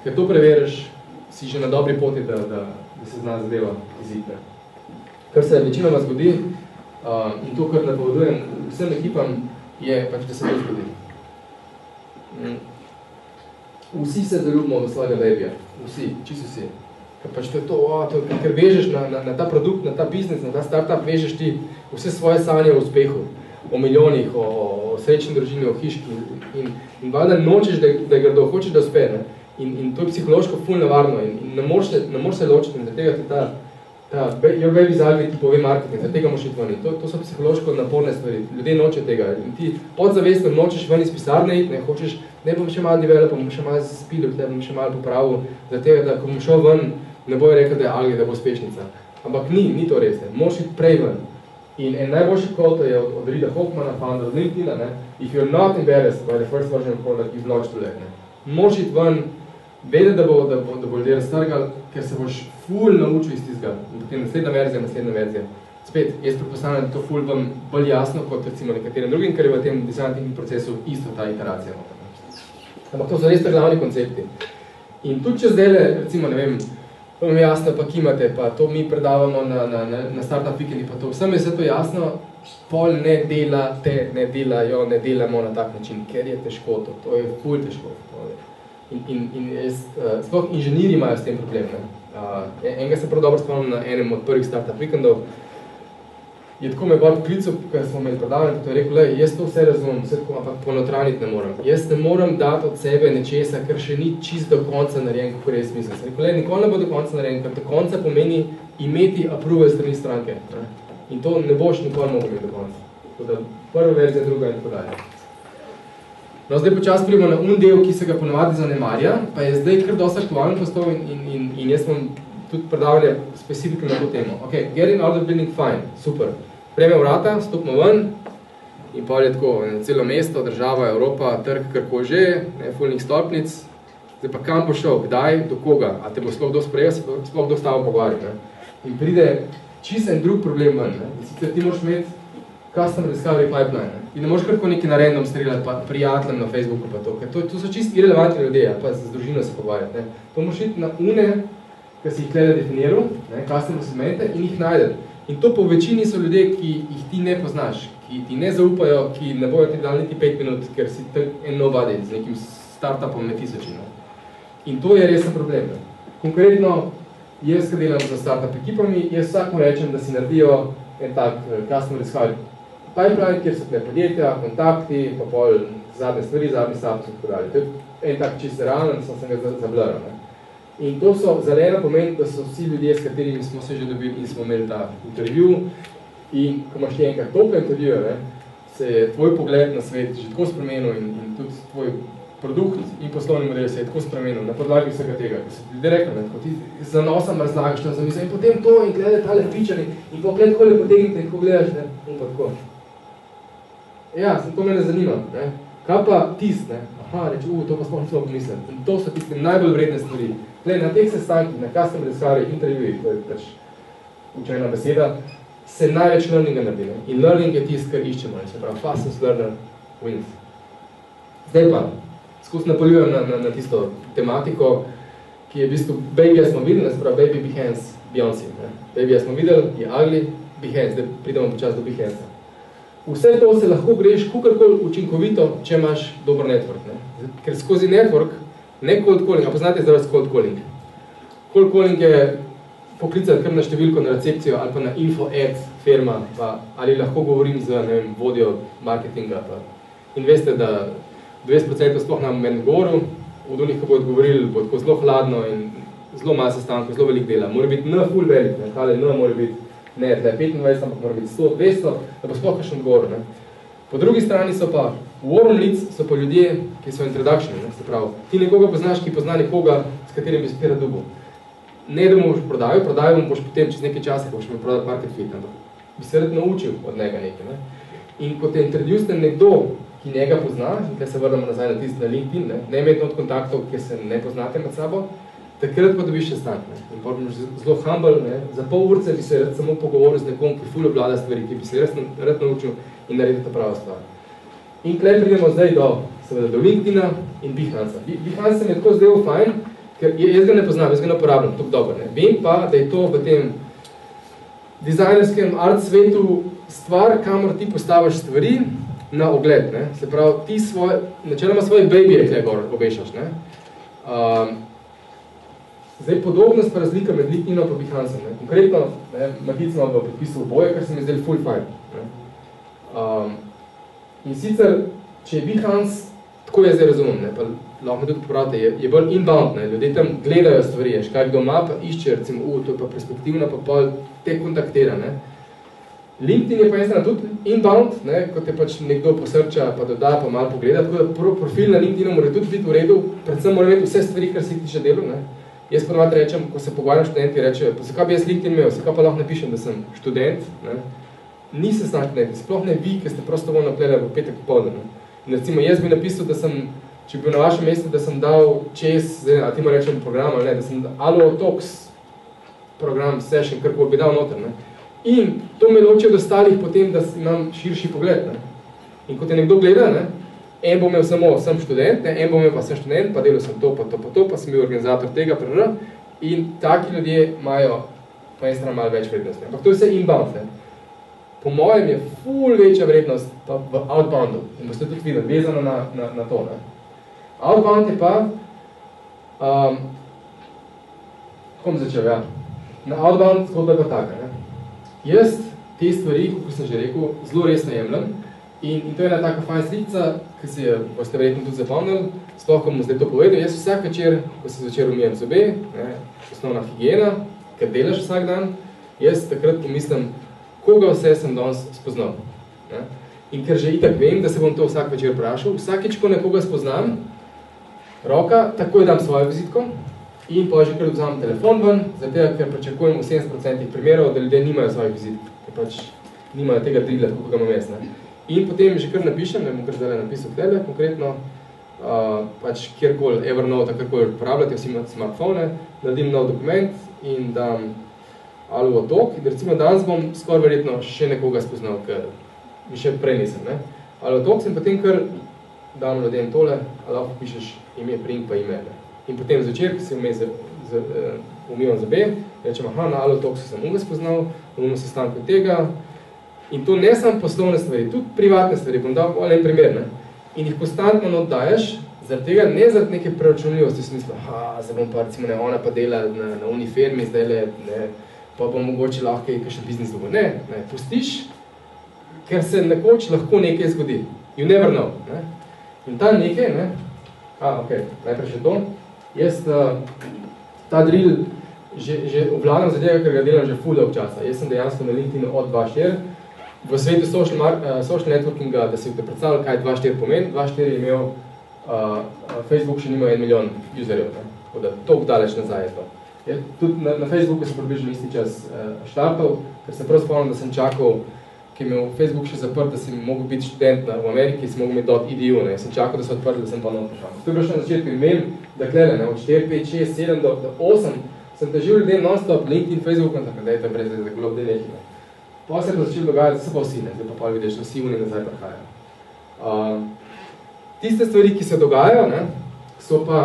ker to preveriš, si že na dobri poti, da se zna zadeva iziti. Kar se večinoma zgodi, in to, kar napovedujem vsem ekipam, je pač, da se to zgodi. Vsi se zaljubimo v svojega babija. Vsi, čisto vsi. Ker pač to je to, ker vežeš na ta produkt, na ta biznis, na ta startup, vežeš ti vse svoje sanje o uspehu, o milijonih, o srečni družini, o hiški. In valjda nočeš, da je grdo, hočeš, da uspe. In to je psihološko ful nevarno in ne moreš se ločiti in za tega ti your baby zalvi ti pove marketing, za tega moraš iti ven. To so psihološko naporne stvari. Ljudje noče tega. In ti podzavestno nočeš ven iz pisarne iti, hočeš, ne bom še malo developal, bom še malo spilil, bom še malo popravil, za tega, da ko bom šel ven, ne bojo rekel, da je alge, da bo uspešnica. Ampak ni to res. Moraš iti prej ven. In en najboljši quote je od Rida Hoffmana, founder od LinkedIna, if you're not embarrassed by the first version of product, you've launched too late. Moraš iti ven, vedeti, da bo ljudje raztrgali, ker se boš ful naučil iz tistega. In potem naslednja verzija. Spet, jaz predpostavljam, da to ful vam bolj jasno kot recimo nekaterim drugim, ker je v tem design thinking procesu isto ta iteracija. Ampak to so res glavni koncepti. In tudi če zdaj, recimo, ne vem, to mi je jasno, pa kimate, pa to mi predavamo na startup weekendi, pa to vsem je vse to jasno, pol ne delamo na tak način, ker je težko to je ful težko. In sploh inženirji imajo s tem problem. Enega se prav dobro spomnim na enem od prvih startup weekendov, je tako me bolj poklical, ker smo imeli predavanje, to je rekel, jaz to vse razumem, vse tako, ampak ponotraniti ne morem. Jaz ne morem dati od sebe nečesa, ker še ni čist do konca narejen, kako res mislim. Sem rekel, nikoli ne bo do konca narejen, ker do konca pomeni imeti approval strani stranke. In to ne boš nikoli mogel imeti do konca. Tako da prva verzija, druga in tako dalje. No, zdaj počas pridemo na del, ki se ga ponavadi zanemarja, pa je zdaj kar dosti aktualen postal in jaz sem tudi predavljal specifično na to temo. Ok, getting out of building, fine, super. Prejme vrata, stopimo ven in pa je tako, celo mesto, država, Evropa, trg, karko že, fulnih stolpnic. Zdaj pa kam bo šel, kdaj, do koga, a te bo sploh kdo sprejel, sploh kdo stavo pogovarjati. In pride čisto en drug problem ven. Sicer ti moraš imeti customer discovery pipeline. In ne moraš karko nekaj na random streljati, pa prijateljem na Facebooku pa to, ker to so čisto irelevantni ljudje, pa z družino se pogovarjati. To moraš iti na une, ki si jih tlede definiral, customer segmente in jih najdeti. In to po večini so ljudje, ki jih ti ne poznaš, ki ti ne zaupajo, ki ne bojo ti dali niti 5 minut, ker si en nobody z nekim startupom med tisočino. In to je resen problem. Konkretno, jaz, ki delam za startup ekipami, jaz vsakmu rečem, da si naredijo en tak customer discovery pipeline, kjer so tle podjetja, kontakti, pa pol zadnje stvari, zadnji status in tako dalje. To je en tak čisto realen, sem ga zablaral. In to so zeleno pomeni, da so vsi ljudje, s katerimi smo se že dobili in smo imeli ta intervju. In ko imaš ti enkrat tople intervjuje, se je tvoj pogled na svet že tako spremenil in tudi tvoj produkt in poslovni model se je tako spremenil na podlagi vsega tega. Ko se ljudje rekli, ko ti z zanosom razlagaš tam zamisel in potem to in gledaj tale feature in pogled tako le potegnite in tako gledaš, in pa tako. Ja, to me ne zanima. Kaj pa tist, aha, reči, to pa sploh nismo pomislili. In to so tiste najbolj vredne stvari. Na teh sestankih, na customer discovery intervjujih, to je pač učena beseda, se največ learninga naredi. In learning je tist, kar iščemo. Se pravi, fastest learner wins. Zdaj pa, skozi napoljujem na tisto tematiko, ki je v bistvu Baby smo videli, se pravi Baby Behance Beyoncé. Ne? Baby smo videli, je ugly, Behance, zdaj pridemo počas do Behance. Vse to se lahko greš kakorkoli učinkovito, če imaš dober network. Ne? Ker skozi network, ne cold calling, a poznate zdaj cold calling. Cold calling je poklicati kar na številko, na recepcijo ali pa na info-ad firma, pa ali lahko govorim z vodjo marketinga. Pa. In veste, da 20% sploh nam meni govoril, od onih, ko bo odgovorili, bo tako zelo hladno in zelo malo sestankov, zelo velik dela. Mora biti N full velik, ne? Tale N mora biti ne 25, ampak mora biti 100, 200, da bo sploh kakšen odgovor. Ne? Po drugi strani so pa warm leads, so pa ljudje, ki so introduction, ne? Se pravi, ti nekoga poznaš, ki pozna nekoga, s katerim bi spira dubo. Ne, da mu boš prodajal boš potem čez nekaj časa, ko boš imel prodati market fit, ampak bi se rad naučil od njega nekaj. Ne? In ko te introduce nekdo, ki njega pozna, in tukaj se vrnemo nazaj na tisti na LinkedIn, ne imeti od kontaktov, ki se ne poznate med sabo, takrat pa dobiš sestanek. In pa boš zelo humble, ne? Za pol urce bi se rad samo pogovoril z nekom, ki ful obvlada stvari, ki bi se rad naučil in naredil ta prava stvar. In tukaj pridemo zdaj do LinkedIna in Behance. Behance mi je tako zdaj fajn, ker jaz ga ne poznam, jaz ga ne uporabljam tako dobro. Ne? Vem pa, da je to v tem dizajnerskem art svetu stvar, kamor ti postaviš stvari na ogled. Ne? Se pravi, ti načeloma svoje babyje tukaj gor obešaš. Ne? Zdaj podobnost pa razlika med LinkedInom in Behancem. Ne? Konkretno, Magic ima v podpisu oboje, kar se mi zdaj full fine. In sicer, če je Behance, tako jaz zdaj razumem, ne? Pa lahko me tudi popravite, je bolj inbound, ne? Ljudje tam gledajo stvari, kaj kdo ima, pa išče, recimo, to je pa perspektivna, pa pol te kontaktira. Ne? LinkedIn je pa ena tudi inbound, ne? Ko te pač nekdo posrča, pa doda, pa malo pogleda, tako da profil na LinkedInu mora tudi biti v redu, predvsem mora imeti vse stvari, kar si tiče delo. Ne? Jaz ponovadi rečem, ko se pogovarjam študenti, rečejo, pa zakaj bi jaz LinkedIn imel, zakaj pa lahko napišem, da sem študent, ne? Ni se študent, sploh ne vi, ki ste prostovoljno gledali v petek popoldne. In recimo, jaz bi napisal, da sem, če bi bil na vašem mestu, da sem dal čez, a ti mu rečem program, ali ne, da sem Allo-Talks program, session, kar bi dal noter. Ne? In to me loči od ostalih potem, da imam širši pogled. Ne? In ko te nekdo gleda, ne? En bo imel samo, sem študent, ne? En bo imel pa sem študent, pa delal sem to, pa sem bil organizator tega, in taki ljudje imajo po eni strani malo več vrednosti. Ampak to je vse inbound. Ne? Po mojem je ful večja vrednost v outboundu. In boste tudi videli, vezano na to. Ne? Outbound je pa, kom začel, ja. Na outbound zgodba je pa taka. Ne? Jaz te stvari, kot sem že rekel, zelo resno jemljem. In to je ena taka fajn sličica, ki si jo boste verjetno tudi zapomnili, sploh, ko bom zdaj to povedal. Jaz vsak večer, ko se zvečer umijem zobe, osnovna higiena, ker delaš vsak dan, jaz takrat pomislim, koga vse sem danes spoznal. Ne? In ker že itak vem, da se bom to vsak večer vprašal, vsakič, ko nekoga spoznam, roka, takoj dam svojo vizitko in pa že kar vzamem telefon ven, zato ker pričakujem v 70% primerov, da ljudje nimajo svojih vizitk, ker pač nimajo tega drila, kako ga imam jaz. Ne? In potem že kar napišem, ne bom kar zdaj napisal tebe konkretno, pač kjerkoli Evernote, karkoli uporabljate, vsi imate smartfone, naredim nov dokument in dam Allo-Talk, in recimo danes bom skoraj verjetno še nekoga spoznal, ker mi še prej nisem. Ne? Allo-Talk sem potem kar dam ljudem tole, a lahko pišeš ime, priimk pa ime. Ne? In potem zvečer, ko si umivam zobe, rečem, aha, na Allo-Talk sem ga spoznal, bomo sestanku tega. In to ne samo poslovne stvari, tudi privatne stvari, bom dal en primer. Ne? In jih konstantno oddajaš, zaradi tega ne zaradi neke preračunljivosti, smisla, zdaj bom pa recimo ona pa dela na uni firmi, zdaj pa bom mogoče lahko kakšen biznis dobil. Ne, pustiš, ker se nekoč lahko nekaj zgodi. You never know. Ne? In ta nekaj, ne? Najprej še to. Jaz ta drill že obvladam za tega, ker ga delam že full dolg časa. Jaz sem dejansko na LinkedInu od 2.4. V svetu social networkinga, da si te predstavljali, kaj 2.4 pomeni. 2.4 je imel, Facebook še nima 1 milijon userjev. Tako da toliko daleč nazaj je to. Tudi na Facebooku sem približno isti čas štartal, ker sem prav spomnil, da sem čakal, ki je imel Facebook še zaprt, da sem mogel biti študent v Ameriki, sem mogel imeti .edu, ne. Sem čakal, da so odprli, da sem pa not prišel. To je bilo še na začetku email, da klele, od 4, 5, 6, 7 do 8 sem težil ljudem non-stop, LinkedIn, Facebook, tako da je tam brez da golo obdej nekaj. Pa se je začel dogajati, da se pa vsi, ne, zdaj pa vidiš, da vsi uni nazaj prihajajo. Tiste stvari, ki se dogajajo, ne, so pa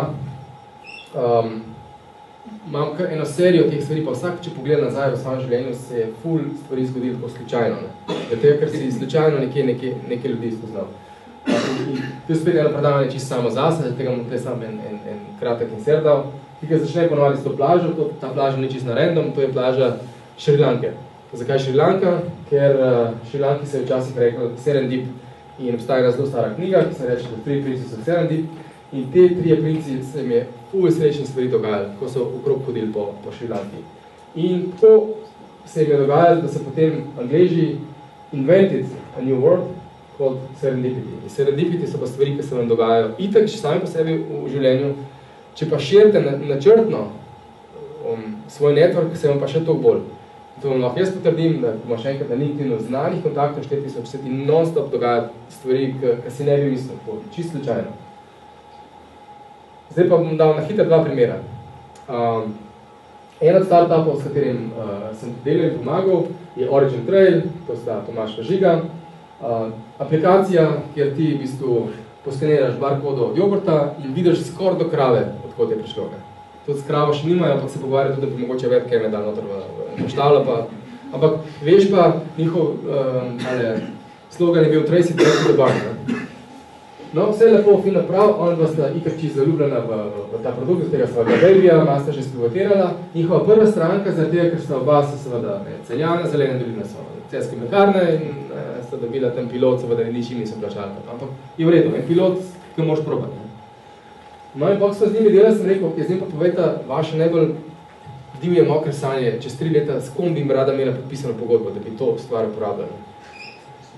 imam kar eno serijo teh stvari, pa vsak, če pogleda nazaj v svojem življenju, se je ful stvari zgodilo tako slučajno. Zato, ker si slučajno nekaj ljudi spoznal. In tu spet eno predavanje čisto samo zase, zato tega bom tukaj sam en kratek insert dal. Tukaj začne ponovali s to plažo, ta plaža ni čisto na random, to je plaža Šrilanke. Zakaj Šrilanka? Ker Šrilanki se je včasih rekel Serendip in obstaja ena zelo stara knjiga, ki se reče, da 3 princi so Serendip. In te 3 princi se jim je ful srečne stvari dogajali, ko so okrog hodili po Šrilanki. In to se jim je dogajalo, da so potem Angleži invented a new word called serendipity. In serendipity so pa stvari, ki se vam dogajajo itak, če sami po sebi v življenju. Če pa širite načrtno svoj network, se vam pa še toliko bolj. To vam lahko jaz potrdim, da bomo še enkrat na LinkedInu znanih kontaktov 4000 se ti non-stop dogajajo stvari, ki si ne bi mislil, čisto slučajno. Zdaj pa bom dal na hitro 2 primera. En od startupov, s katerim sem delal in pomagal, je Origin Trail, to sta Tomaž pa Žiga. Aplikacija, kjer ti v bistvu poskeniraš barkodo od jogurta in vidiš skoraj do krave, odkot je prišlo. Tudi s kravo še nimajo, ampak se pogovarja tudi, da bi mogoče webcam dal noter v štalo. Ampak veš pa, njihov slogan je bil Tracy Back to the Barn. No, vse lepo, fino prav, on pa sta itak čisto zaljubljena v ta produkt, z tega svojega babija, ima sta že spivotirala. Njihova prva stranka, zaradi tega, ker sta oba se seveda Celjana, Zelene doline so celjske mlekarne in sta dobila tam pilot, seveda ničim niso plačali. Ampak je v redu, en pilot, ki ga moraš probati. No in pa, ko smo z njimi delali, sem rekel, z njim pa povejta vaše najbolj divje mokre sanje, čez 3 leta, s kom bi jim rada imela podpisano pogodbo, da bi to stvar uporabljala.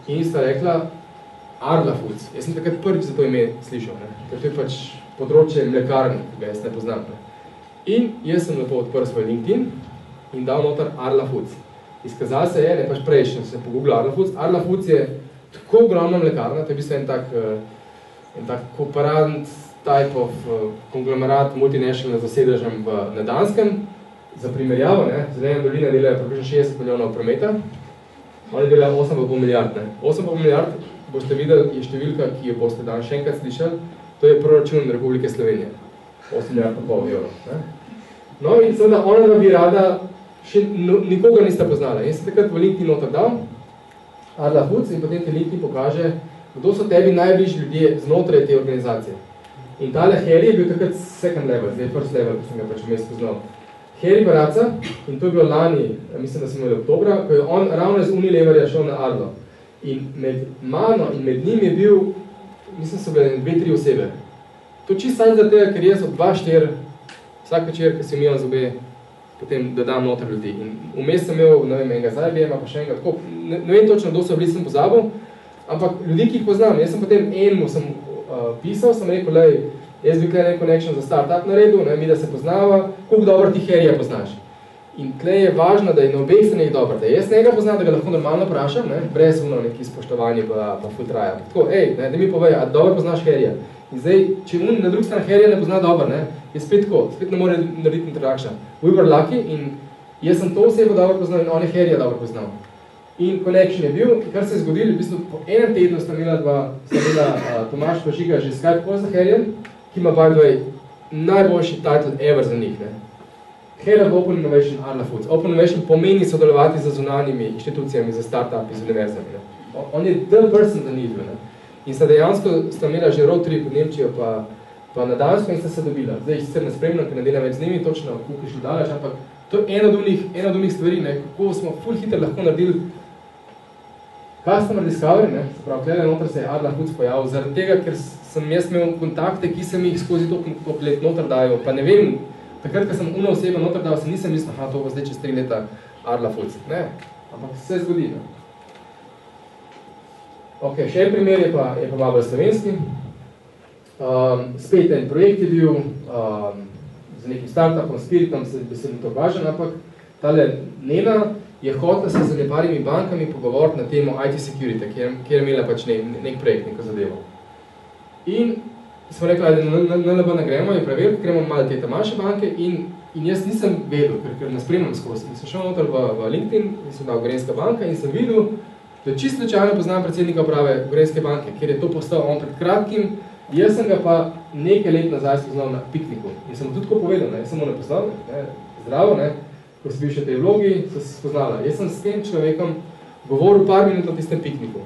In sta rekla, Arla Foods. Jaz sem takrat prvič za to ime slišal, ker to je pač področje mlekarne, ki ga jaz ne poznam. In jaz sem lepo odprl svoj LinkedIn in dal noter Arla Foods. Izkazal se je, ne pač prejšnjo, sem pogooglil Arla Foods. Arla Foods je tako ogromna mlekarna, to je v bistvu en tak kooperant type of konglomerat multinational za sedežem na Danskem. Za primerjavo, Zelene doline delajo približno 60 milijonov prometa, oni delajo 8,5 milijard. 8,5 milijard, boste videli, je številka, ki jo boste danes še enkrat slišali, to je proračun Republike Slovenije. 8,5 milijard evrov. No in seveda ona bi rada, še nikoga nista poznala. In sem takrat v LinkedIn noter dal, Arla Foods, in potem te LinkedIn pokaže, kdo so tebi najbližji ljudje znotraj te organizacije. In tale Harry je bil takrat second level, zdaj first level, ki sem ga pač vmes poznal. Harry Baraca, in to je bilo lani, mislim, da sem imel oktobra, ko je on ravno z Unileverja šel na Arlo. In med mano in med njim je bil, mislim, so bile 2-3 osebe. To čisto samo zaradi tega, ker jaz ob 2-4, vsak večer, ki si imel zobe, potem da dam noter ljudi. In vmes sem imel, ne vem, enega zajbijema, pa še enega tako, ne vem točno, kdo so bili, sem pozabil, ampak ljudi, ki jih poznam, jaz sem potem enemu sem pisal, sem rekel, lej, jaz bi tukaj en connection za startup naredil, mi da se poznava, koliko dobro ti Harryja poznaš. In tukaj je važno, da je na obeh stranih dobro, da jaz njega poznam, da ga lahko normalno vprašam, brez neki spoštovanje pa full traja. Tako, da mi povej, a dobro poznaš Harryja. In zdaj, če na drugi strani Harryja ne pozna dobro, je spet tako, spet ne more narediti interaction. We were lucky in jaz sem to osebo dobro poznal in on je Harryja dobro poznal. In connection je bil, kar se je zgodilo, v bistvu po enem tednu sta imela Tomaž pa Žiga že Skype call za Harryjem, ki ima by the way najboljši title ever za njih. Head of Open Innovation Arla Foods. Open Innovation pomeni sodelovati z zunanjimi inštitucijami, za startupi, z univerzami. On je the person za njih. In sta dejansko sta imela že road trip v Nemčijo pa na Dansko in sta se dobila. Zdaj sicer ne spremljam, ker ne delam več z njimi, točno koliko šli daleč, ampak to je ena od unih stvari, kako smo ful hitro lahko naredili customer discovery, se pravi, tukaj noter se je Arla Foods pojavil, zaradi tega, ker sem jaz imel kontakte, ki sem jih skozi to let noter dajo, pa ne vem, takrat, ko sem uno osebo noter dal, se nisem mislil, to bo zdaj čez 3 leta Arla Foods. Ne, ampak se zgodi. Ok, še en primer je pa malo slovenski. Spet en projekt je bil, z nekim startupom, Spiritom, bi se mi to važen, ampak tale Nena je hotela se z neparimi bankami pogovoriti na temo IT security, kjer je imela pač nek projekt, neko zadevo. In smo rekli, da na NLB ne gremo in preveriti, gremo malo te manjše banke in jaz nisem vedel, ker ne spremljam skozi. Sem šel noter v LinkedIn in sem dal Gorenjska banka in sem videl, da čisto slučajno poznam predsednika uprave Gorenjske banke, kjer je to postal on pred kratkim. Jaz sem ga pa nekaj let nazaj spoznal na pikniku. In sem mu tudi tako povedal, ne, jaz sem mu napoznal, zdravo, ne, ko sem bil še v tej vlogi, so se spoznala. Jaz sem s tem človekom govoril par minut na tistem pikniku.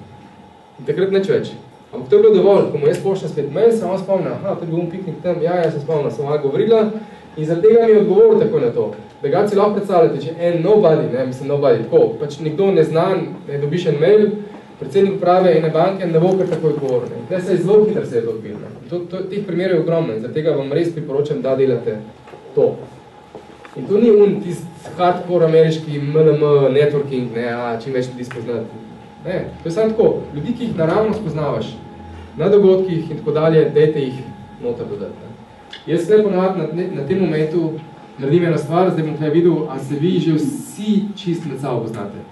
In takrat nič več. Ampak to je bilo dovolj, ko mu jaz pošljam spet mail, sem vam spomnil, to je bil piknik tam, ja, sem spomnil, sem vam govorila in zaradi tega mi je odgovoril tako na to. Da si lahko predstavljate, če nobody, nobody, tako, pač nekdo neznan, ne dobiš en mail, predsednik uprave ene banke ne bo kar tako odgovoril. In tukaj se je zelo hitro se je to odbil. Teh primerov je ogromno in zaradi tega vam res priporočam, da delate to. In to ni tist hardcore ameriški MLM networking, čim več ljudi spoznati. Ne, to je samo tako. Ljudi, ki jih naravno spoznavaš na dogodkih in tako dalje, dajte jih noter dodati. Jaz sve ponovati na tem momentu naredim eno stvar, zdaj bom tukaj videl, a se vi že vsi čist med sabo poznate.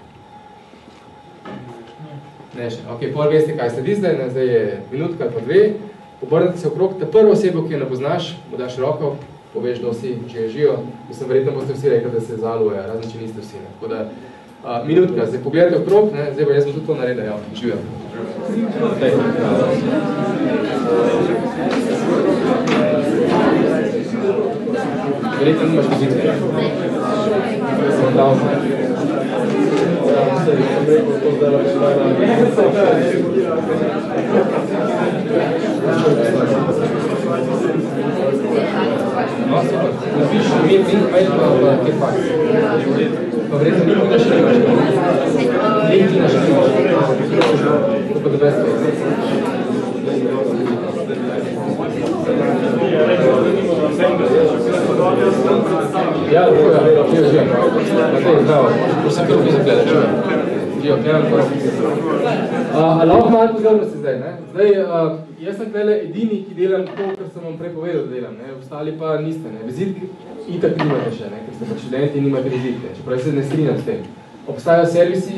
Ne še. Ok, pol veste, kaj sledi zdaj, zdaj je minutka ali pa dve, obrnite se okrog, ta prvo osebo, ki jo ne poznaš, mu daš roko, poveš, da vsi živijo, mislim, verjetno boste vsi rekli, da se zaluje, razen če niste vsi. Ne. Tako da, minutka, zdaj pogledajte okrog, ne, zdaj pa jaz bom tudi to naredil, ja, živijo. Verjetno nimaš vizitke. Sem dal. No, super. Napiš ime, mail, pa kje faks. Pa verjetno nikoli še nimaš. LinkedIn še nimaš. To pa da best. Ja, tako je, živijo. Na tej, zdravo. Vse kar bi zapledaš. Živijo, gledam prvo. Lahko malo pozornosti zdaj, ne? Zdaj, jaz sem tukaj edini, ki delam to, kar sem vam prej povedal, da delam, ne? Ostali pa niste, ne? Vizitke itak nimate še, ne? Ker ste pa študenti in nimate vizitke, čeprav se ne strinjam s tem. Obstajajo servisi,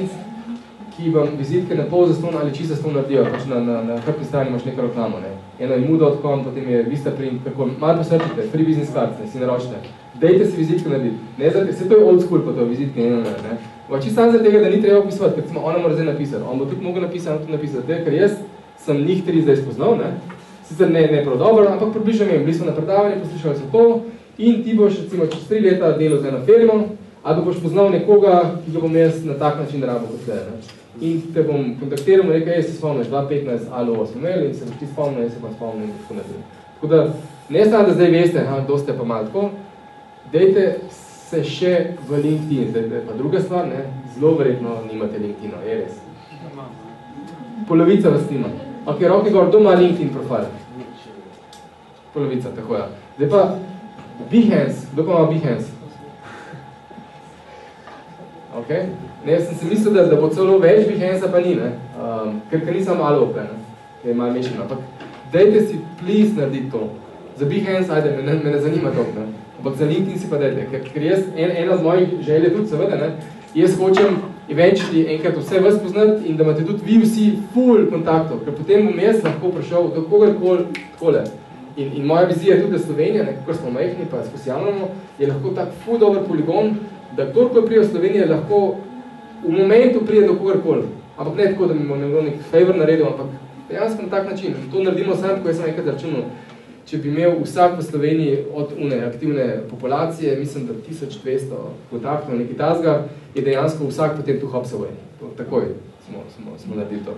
ki vam vizitke na pol zaston ali čisto zaston naredijo, pač na hrbni strani imaš neko reklamo, ne? Eno je Mood.com, potem je Vistaprint, tako, malo posrčite, free business cards, ne, si naročite. Dejte si vizitko narediti. Ne, vse to je old school pa to, vizitke, ne. Čisto samo zaradi tega, da ni treba opisovati, ker smo ona mora zdaj napisati. On bo tudi mogel napisati, ker jaz sem njih 3 zdaj spoznal, ne. Sicer ne prav dobro, ampak približno vem, bili smo na predavanju, poslušali so to in ti boš recimo čez 3 leta delal za eno firmo, ali boš poznal nekoga, ki ga bom jaz na tak način rabo kot tle, ne. In te bom kontaktiral, rekel, jaz se spomniš 2015 ali 8 imeli in se boš ti spomnil, jaz se pa spomnil in tako naprej. Tako da, ne samo, da zdaj veste, kdo ste pa malo tako, dejte se še v LinkedIn, zdaj pa druga stvar, ne, zelo verjetno nimate LinkedIn-a, je res. Polovica vas nima. Ok, roki gor, kdo ima LinkedIn profil? Polovica, tako ja. Zdaj pa, Behance, kdo pa ima Behance? Ok? Ne, jaz sem si mislil, da bo celo več Behance-a pa ni, ne? Ker nisem malo opre, ne? Je malo mešeno. Ampak, dajte si please narediti to. Za Behance, ajde, me ne zanima to, ne? Ampak za LinkedIn si pa dajte. Ker jaz, ena z mojih želje tudi, seveda, ne? Jaz hočem eventually enkrat vse vas poznati in da imate tudi vi vsi full kontaktov, ker potem bom jaz lahko prišel do kogarkoli takole. In moja vizija je tudi, da Slovenija, kakor smo majhni, pa spocijalno, je lahko tak full dober poligon, da kdorkoli prije v Sloveniji lahko v momentu prije do kogarkoli. Ampak ne tako, da mi bo nekdo nek favor naredil, ampak dejansko na tak način. In to naredimo samo, ko jaz sem enkrat računal. Če bi imel vsak v Sloveniji od aktivne populacije, mislim, da 1200 kontaktov nekaj tazga, je dejansko vsak potem tu hopsovoj. Takoj smo naredili to.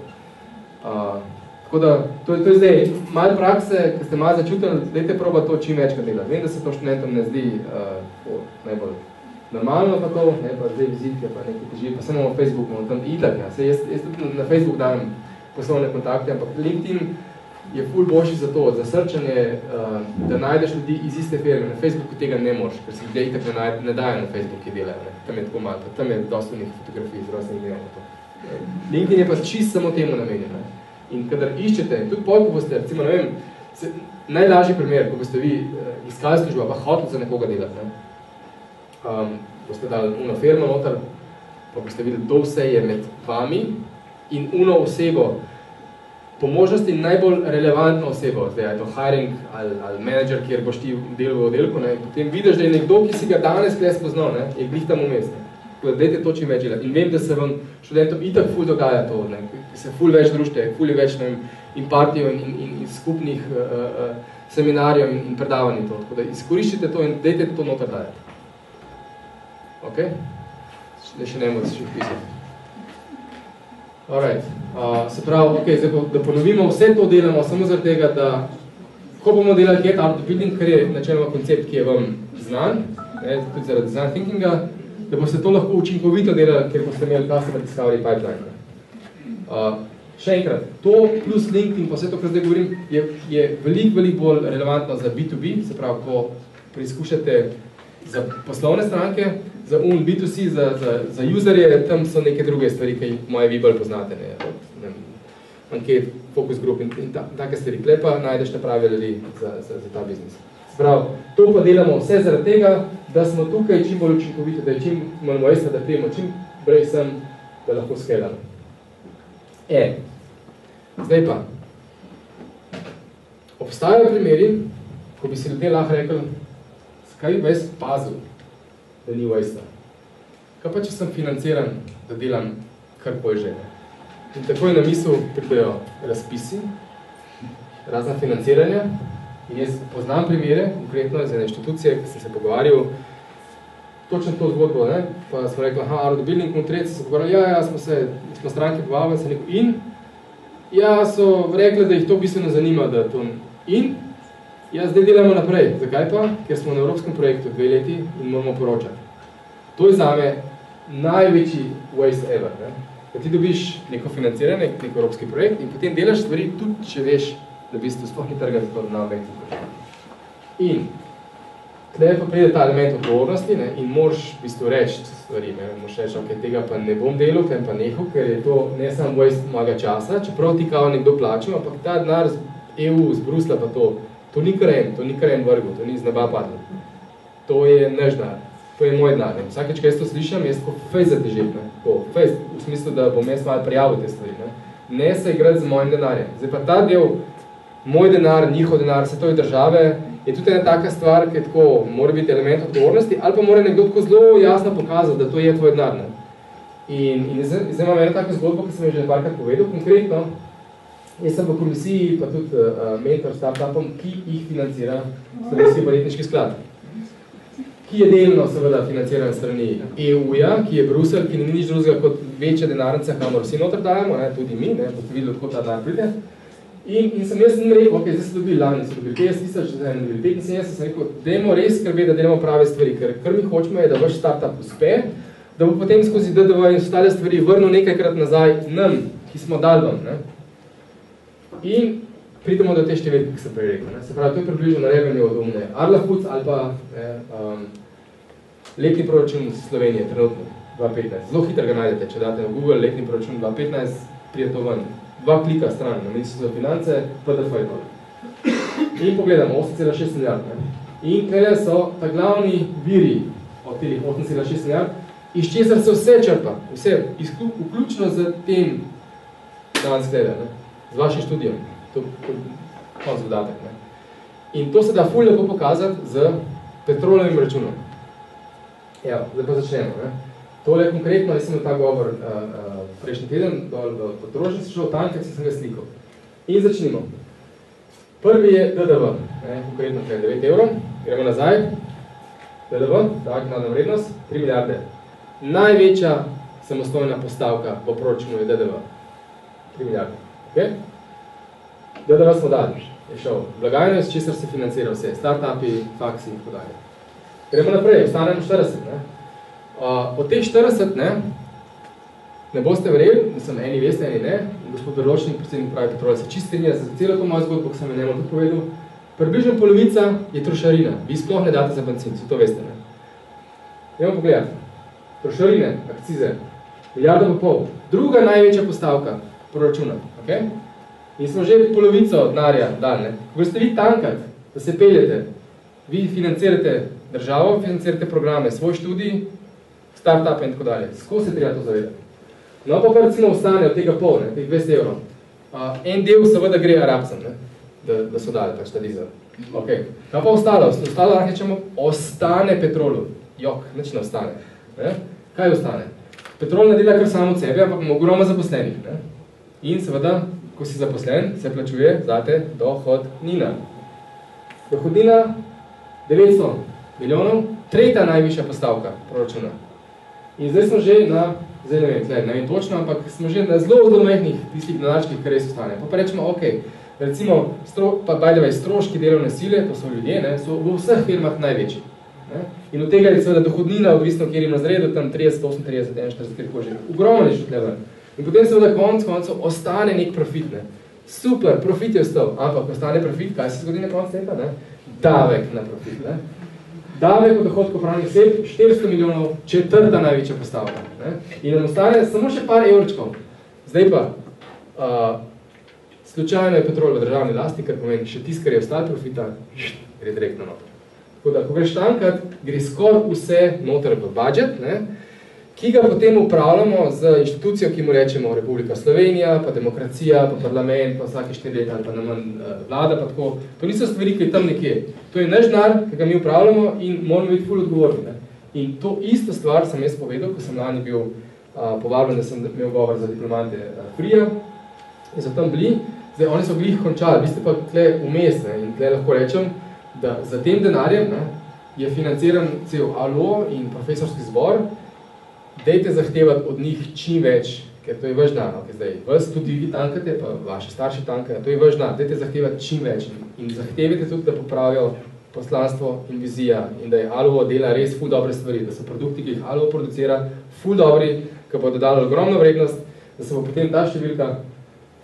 Tako da, to je zdaj malo prakse, ki ste malo začutili, dajte proba to čim večkrat delati. Vem, da se to študentom ne zdi najbolj normalno pa to, ne, pa zdaj vizitke, pa nekaj teži, pa se imamo v Facebooku, tam itak, ja. Jaz tudi na Facebook dajem poslovne kontakte, ampak LinkedIn je ful boljši za to, za srčanje, da najdeš ljudi iz iste firme. Na Facebooku tega ne moš, ker se ljudje itak ne dajo na Facebook, ki delajo, ne. Tam je tako malo, tam je dosti nekih fotografij, zdravstvenih delamo to. LinkedIn je pa čist samo temu namenjen, ne. In kadar iščete, tudi pol, ko boste, recimo, ne vem, najlažji primer, ko boste vi iskali službo, pa hoteli za nekoga delati, ne. Boste dali uno firmo noter, pa boste videli, kdo vse je med vami in uno osebo, po možnosti najbolj relevantno osebo, zdaj je to hiring ali manager, kjer boš ti delal v oddelku, ne, potem vidiš, da je nekdo, ki si ga danes kle spoznal, ne, je glih tam vmes, ne. Tako da dajte to čim več delati. In vem, da se vam študentom itak ful dogaja to, ne, se ful več družite, ful je več, ne vem, in partijo in skupnih seminarjev in predavanj to. Tako da izkoriščite to in dejte to noter dajati. Ok? Še ne bomo se še pisati. Alright. Se pravi, okay, zdaj, da ponovimo, vse to delamo samo zaradi tega, da ko bomo delali get out of building, kar je načeloma koncept, ki je vam znan, ne, tudi zaradi design thinkinga, da boste to lahko učinkovito delali, ker boste imeli customer discovery pipeline. Še enkrat, to plus LinkedIn, pa vse to, kar zdaj govorim, je veliko bolj relevantno za B2B, se pravi, ko preizkušate za poslovne stranke, za B2C, za userje, tam so neke druge stvari, ki moje vi bolj poznate, ne, anket, focus group in take stvari. Klepa najdeš naprave ljudi za ta biznis. Se pravi, to pa delamo vse zaradi tega, da smo tukaj čim bolj učinkoviti, da je čim manj mojstva, da prijemo čim brej sem, da lahko skelamo. Zdaj pa, obstajajo primeri, ko bi si ljudje lahko rekel, zakaj bi jaz pazil, da ni vojstva. Kaj pa, če sem financiran, da delam karkoli že? In takoj na misel pridejo razpisi, razna financiranja, in jaz poznam primere, konkretno iz ene inštitucije, ki sem se pogovarjal, točno to zgodbo, ne? Pa smo rekli, out of the building, konkretno se pogovarjali, smo stranke povabili, se neko in, so rekli, da jih to bistveno zanima, da to in, zdaj delamo naprej. Zakaj pa? Ker smo na evropskem projektu 2 leti in moramo poročati. To je zame največji waste ever. Ne? Da ti dobiš neko financiranje, neko evropski projekt in potem delaš stvari tudi, če veš, da v bistvu sploh ni trga za to, da nam vek. In tukaj pa pride ta element odgovornosti, ne? In moraš v bistvu reči stvari. Moraš reči, ok, tega pa ne bom delal, tem pa nehal, ker je to ne samo waste mojega časa, čeprav ti kao nekdo plačil, ampak ta denar z EU, z Brusla pa to ni karen vrgel, to ni z neba padlo. To je naš denar, to je moj denar. Vsakeč, ko jaz to slišam, jaz tako fejs zatežim, fejs, v smislu, da bom jaz malo prijavil te stvari. Ne se igrati z mojim denarjem. Zdaj pa ta del, moj denar, njihov denar, svetove države, je tudi ena taka stvar, ki tako mora biti element odgovornosti, ali pa mora nekdo tako zelo jasno pokazati, da to je tvoj denar. In zdaj imam eno tako zgodbo, ki sem jo že parkrat povedal, konkretno. Jaz sem v komisiji, pa tudi mentor startupom, ki jih financira Slovenski podjetniški sklad. Ki je delno seveda financiran strani EU-ja, ki je Bruselj, ki ni nič drugega kot večja denarnica, kamor vsi noter dajemo, tudi mi, boste videli, kako ta denar pride. In sem jaz rekel, ok, zdaj so dobili lani, so dobili 50 000, zdaj dobili 75, sem rekel, dajmo res skrbeti, da delamo prave stvari, ker kar mi hočemo je, da vaš startup uspe, da bo potem skozi DDV in ostale stvari vrnil nekajkrat nazaj nam, ki smo dali vam. In pridemo do te številke, ki sem prej rekel. Se pravi, to je približno na revenju od umne Arla Foods ali pa letni proračun Slovenije, trenutno 2015. Zelo hitro ga najdete, če date na Google letni proračun 2015, prije to ven. 2 klika stran, na Ministrstvo za finance, PDF je to. In pogledamo, 8,6 milijard. In kaj so ta glavni viri od teh 8,6 milijard, iz česar se vse črpa, vse, vključno z tem danes gleda, z vašim študijom. To je konc dodatek. In to se da ful lepo pokazati z petrolovim računom. Evo, zdaj pa začnemo. Tole konkretno, jaz sem ta govor prejšnji teden dol v Podrožni, sem šel tam, kjer sem ga slikal. In začnimo. Prvi je DDV, konkretno 9 evrov, gremo nazaj. DDV, davek na dodano vrednost, 3 milijarde. Največja samostojna postavka v proračunu je DDV. 3 milijarde. Okay? DDV smo dali, je šel. Blagajno, s česar se financira vse, startupi, faksi in tako dalje. Gremo naprej, ostanemo 40. Od teh 40, ne boste verjeli, da sem eni veste, eni ne, gospod Berločnik, predsednik pravi Petrola, se čist strinja za celo to mojo zgodbo, ko sem njemu tudi povedal. Približno polovica je trošarina, vi sploh ne date za benzin, vsi to veste. Gremo pogledati. Trošarine, akcize, 1,5 milijarde. Druga največja postavka proračuna. Okay? In smo že polovico denarja dali. Ko boste vi tankati, da se peljete, vi financirate državo, financirate programe, svoj študij, startup in tako dalje. Skozi se treba to zavedati. No pa recimo ostane od tega pol, teh 200 evrov. En del seveda gre Arabcem, da so dali pač ta dizel. Okay. Kaj pa ostalo? Ostalo lahko rečemo, ostane petrolu. Jok, nič ne ostane. Kaj ostane? Petrol ne dela kar samo od sebe, ampak ima ogromno zaposlenih. In seveda, ko si zaposlen, se plačuje zate dohodnina. Dohodnina 900 milijonov, tretja najvišja postavka proračuna. In zdaj smo že na, zdaj ne vem točno, ampak smo že na zelo majhnih tistih denarčkih, kar res ostane. Pa rečemo, ok, recimo, stroški delovne sile, to so ljudje, ne, so v vseh firmah največji. Ne? In od tega je seveda dohodnina, odvisno kjer jim razredu, tam 30, 38, 41, kjer že. Ogromno je šlo tle. In potem seveda koncev ostane nek profit. Ne? Super, profit je ostal, ampak ostane profit, kaj se zgodi na koncu leta? Ne? Davek na profit. Ne? Davek od dohodkov pravnih oseb, 400 milijonov, četrta največja postavka. Ne? In nam ostane samo še par evrčkov. Zdaj pa, slučajno je Petrol v državni lasti, kar pomeni še tisto, kar je ostalo profita, gre direktno noter. Tako da, ko greš tankat, gre skoraj vse noter v budžet, ne? Ki ga potem upravljamo z inštitucijo, ki mu rečemo Republika Slovenija, pa demokracija, pa parlament, pa vsake 4 leta ali pa namen vlada, pa tako. To niso stvari, ki je tam nekje. To je naš denar, ki ga mi upravljamo in moramo biti ful odgovorni. Ne? In to isto stvar sem jaz povedal, ko sem lani bil povabljen, da sem imel govor za diplomante Frija in so tam bili. Zdaj, oni so glih končali, vi ste pa tle vmes, ne? In tle lahko rečem, da za tem denarjem, ne, je financiran cel ALO in profesorski zbor. Dejte zahtevati od njih čim več, ker to je vaš dan, okay, zdaj, vas tudi vi tankate, pa vaši starši tankajo, to je vaš dan, dejte zahtevati čim več in zahtevajte tudi, da popravijo poslanstvo in vizija in da je ALO dela res ful dobre stvari, da so produkti, ki jih ALO producira, ful dobri, ki bodo dali ogromno vrednost, da se bo potem ta številka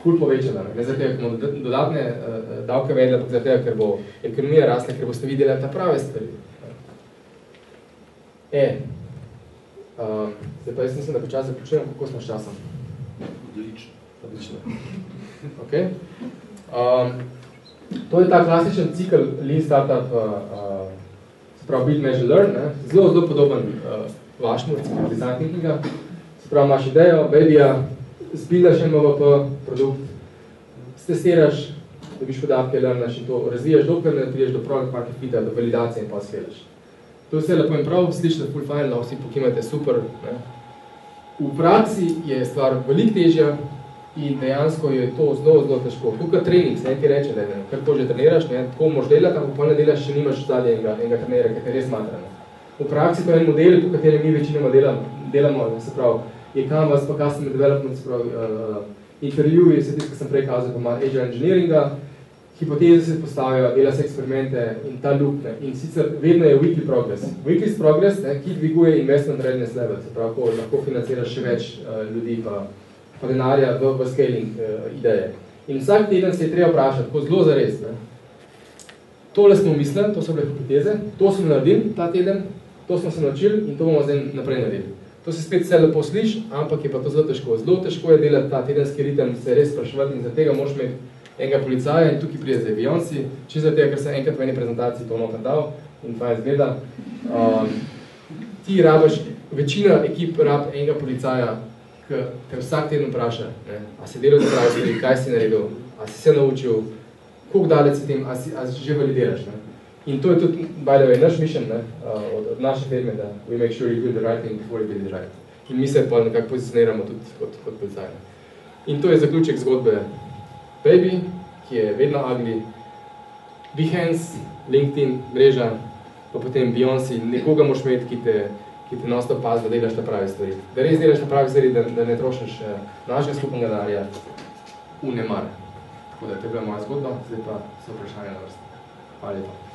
ful povečala. Ne zato, ker bomo dodatne davke vedeli, ampak zato, ker bo ekonomija rasla, ker boste videli ta prave stvari. Zdaj pa jaz mislim, da počas zaključujem, kako smo s časom? Odlično. Okay. To je ta klasičen cikl Lean Startup, se pravi Build, Measure, Learn, ne? Zelo podoben vašemu, recimo design thinkinga. Se pravi, imaš idejo, babyja, zbildaš MVP, produkt, stestiraš, dobiš podatke, learnaš in to razvijaš, dokler ne prideš do product market fita, do validacije in pa skalaš. To je vse lepo in prav, slišite full fine, lahko vsi pokimate super. Ne? V praksi je stvar veliko težja in dejansko je to zelo težko. Tukaj trening, se nekaj reče, da je, kar to že treniraš, ne? Tako moš delati, ampak pa ne delaš, če nimaš zadnje enega trenera, ki te res matra. Ne? V praksi to je en model, po katerem mi večinoma delamo, se pravi, je Canvas, pa Customer Development, se pravi, intervjuji, se tisto, ki sem prej kazal, pa ima Agile Engineeringa, hipoteze se postavijo, dela se eksperimente in ta loop, ne. In sicer vedno je weekly progress. Weekly progress, ne, ki dviguje investment readiness level, se pravi, ko lahko financiraš še več ljudi pa denarja v scaling ideje. In vsak teden se je treba vprašati, tako zelo zares. Ne. Tole smo mislili, to so bile hipoteze, to smo naredili ta teden, to smo se naučili in to bomo zdaj naprej naredili. To se spet vse lepo sliši, ampak je pa to zelo težko. Zelo težko je delati ta tedenski ritem, se res spraševati in za tega moraš imeti enega policaja in tukaj pride zdaj Beyoncé, če za tega, ker sem enkrat v eni prezentaciji to noter dal in fajn zgleda. Ti rabiš, večina ekip rab enega policaja, ki te vsak teden vpraša, ne, a si delal pravi stvari, kaj si naredil, a si se naučil, koliko dalec si tem, a si že validiraš. Ne. In to je tudi, by the way, naš mission, ne, od naše firme, da we make sure you do the right thing before you do the right. In mi se pa nekako pozicioniramo tudi kot policaj. In to je zaključek zgodbe Baby, ki je vedno ugly, Behance, LinkedIn, mreža, pa potem Beyoncé, nekoga moraš imeti, ki te non-stop pazi, da delaš ta pravi stvari. Da res delaš ta pravi stvari, da ne trošiš našega skupnega denarja v nemar. Tako da, to je bila moja zgodba, zdaj pa so vprašanje na vrsti. Hvala lepa.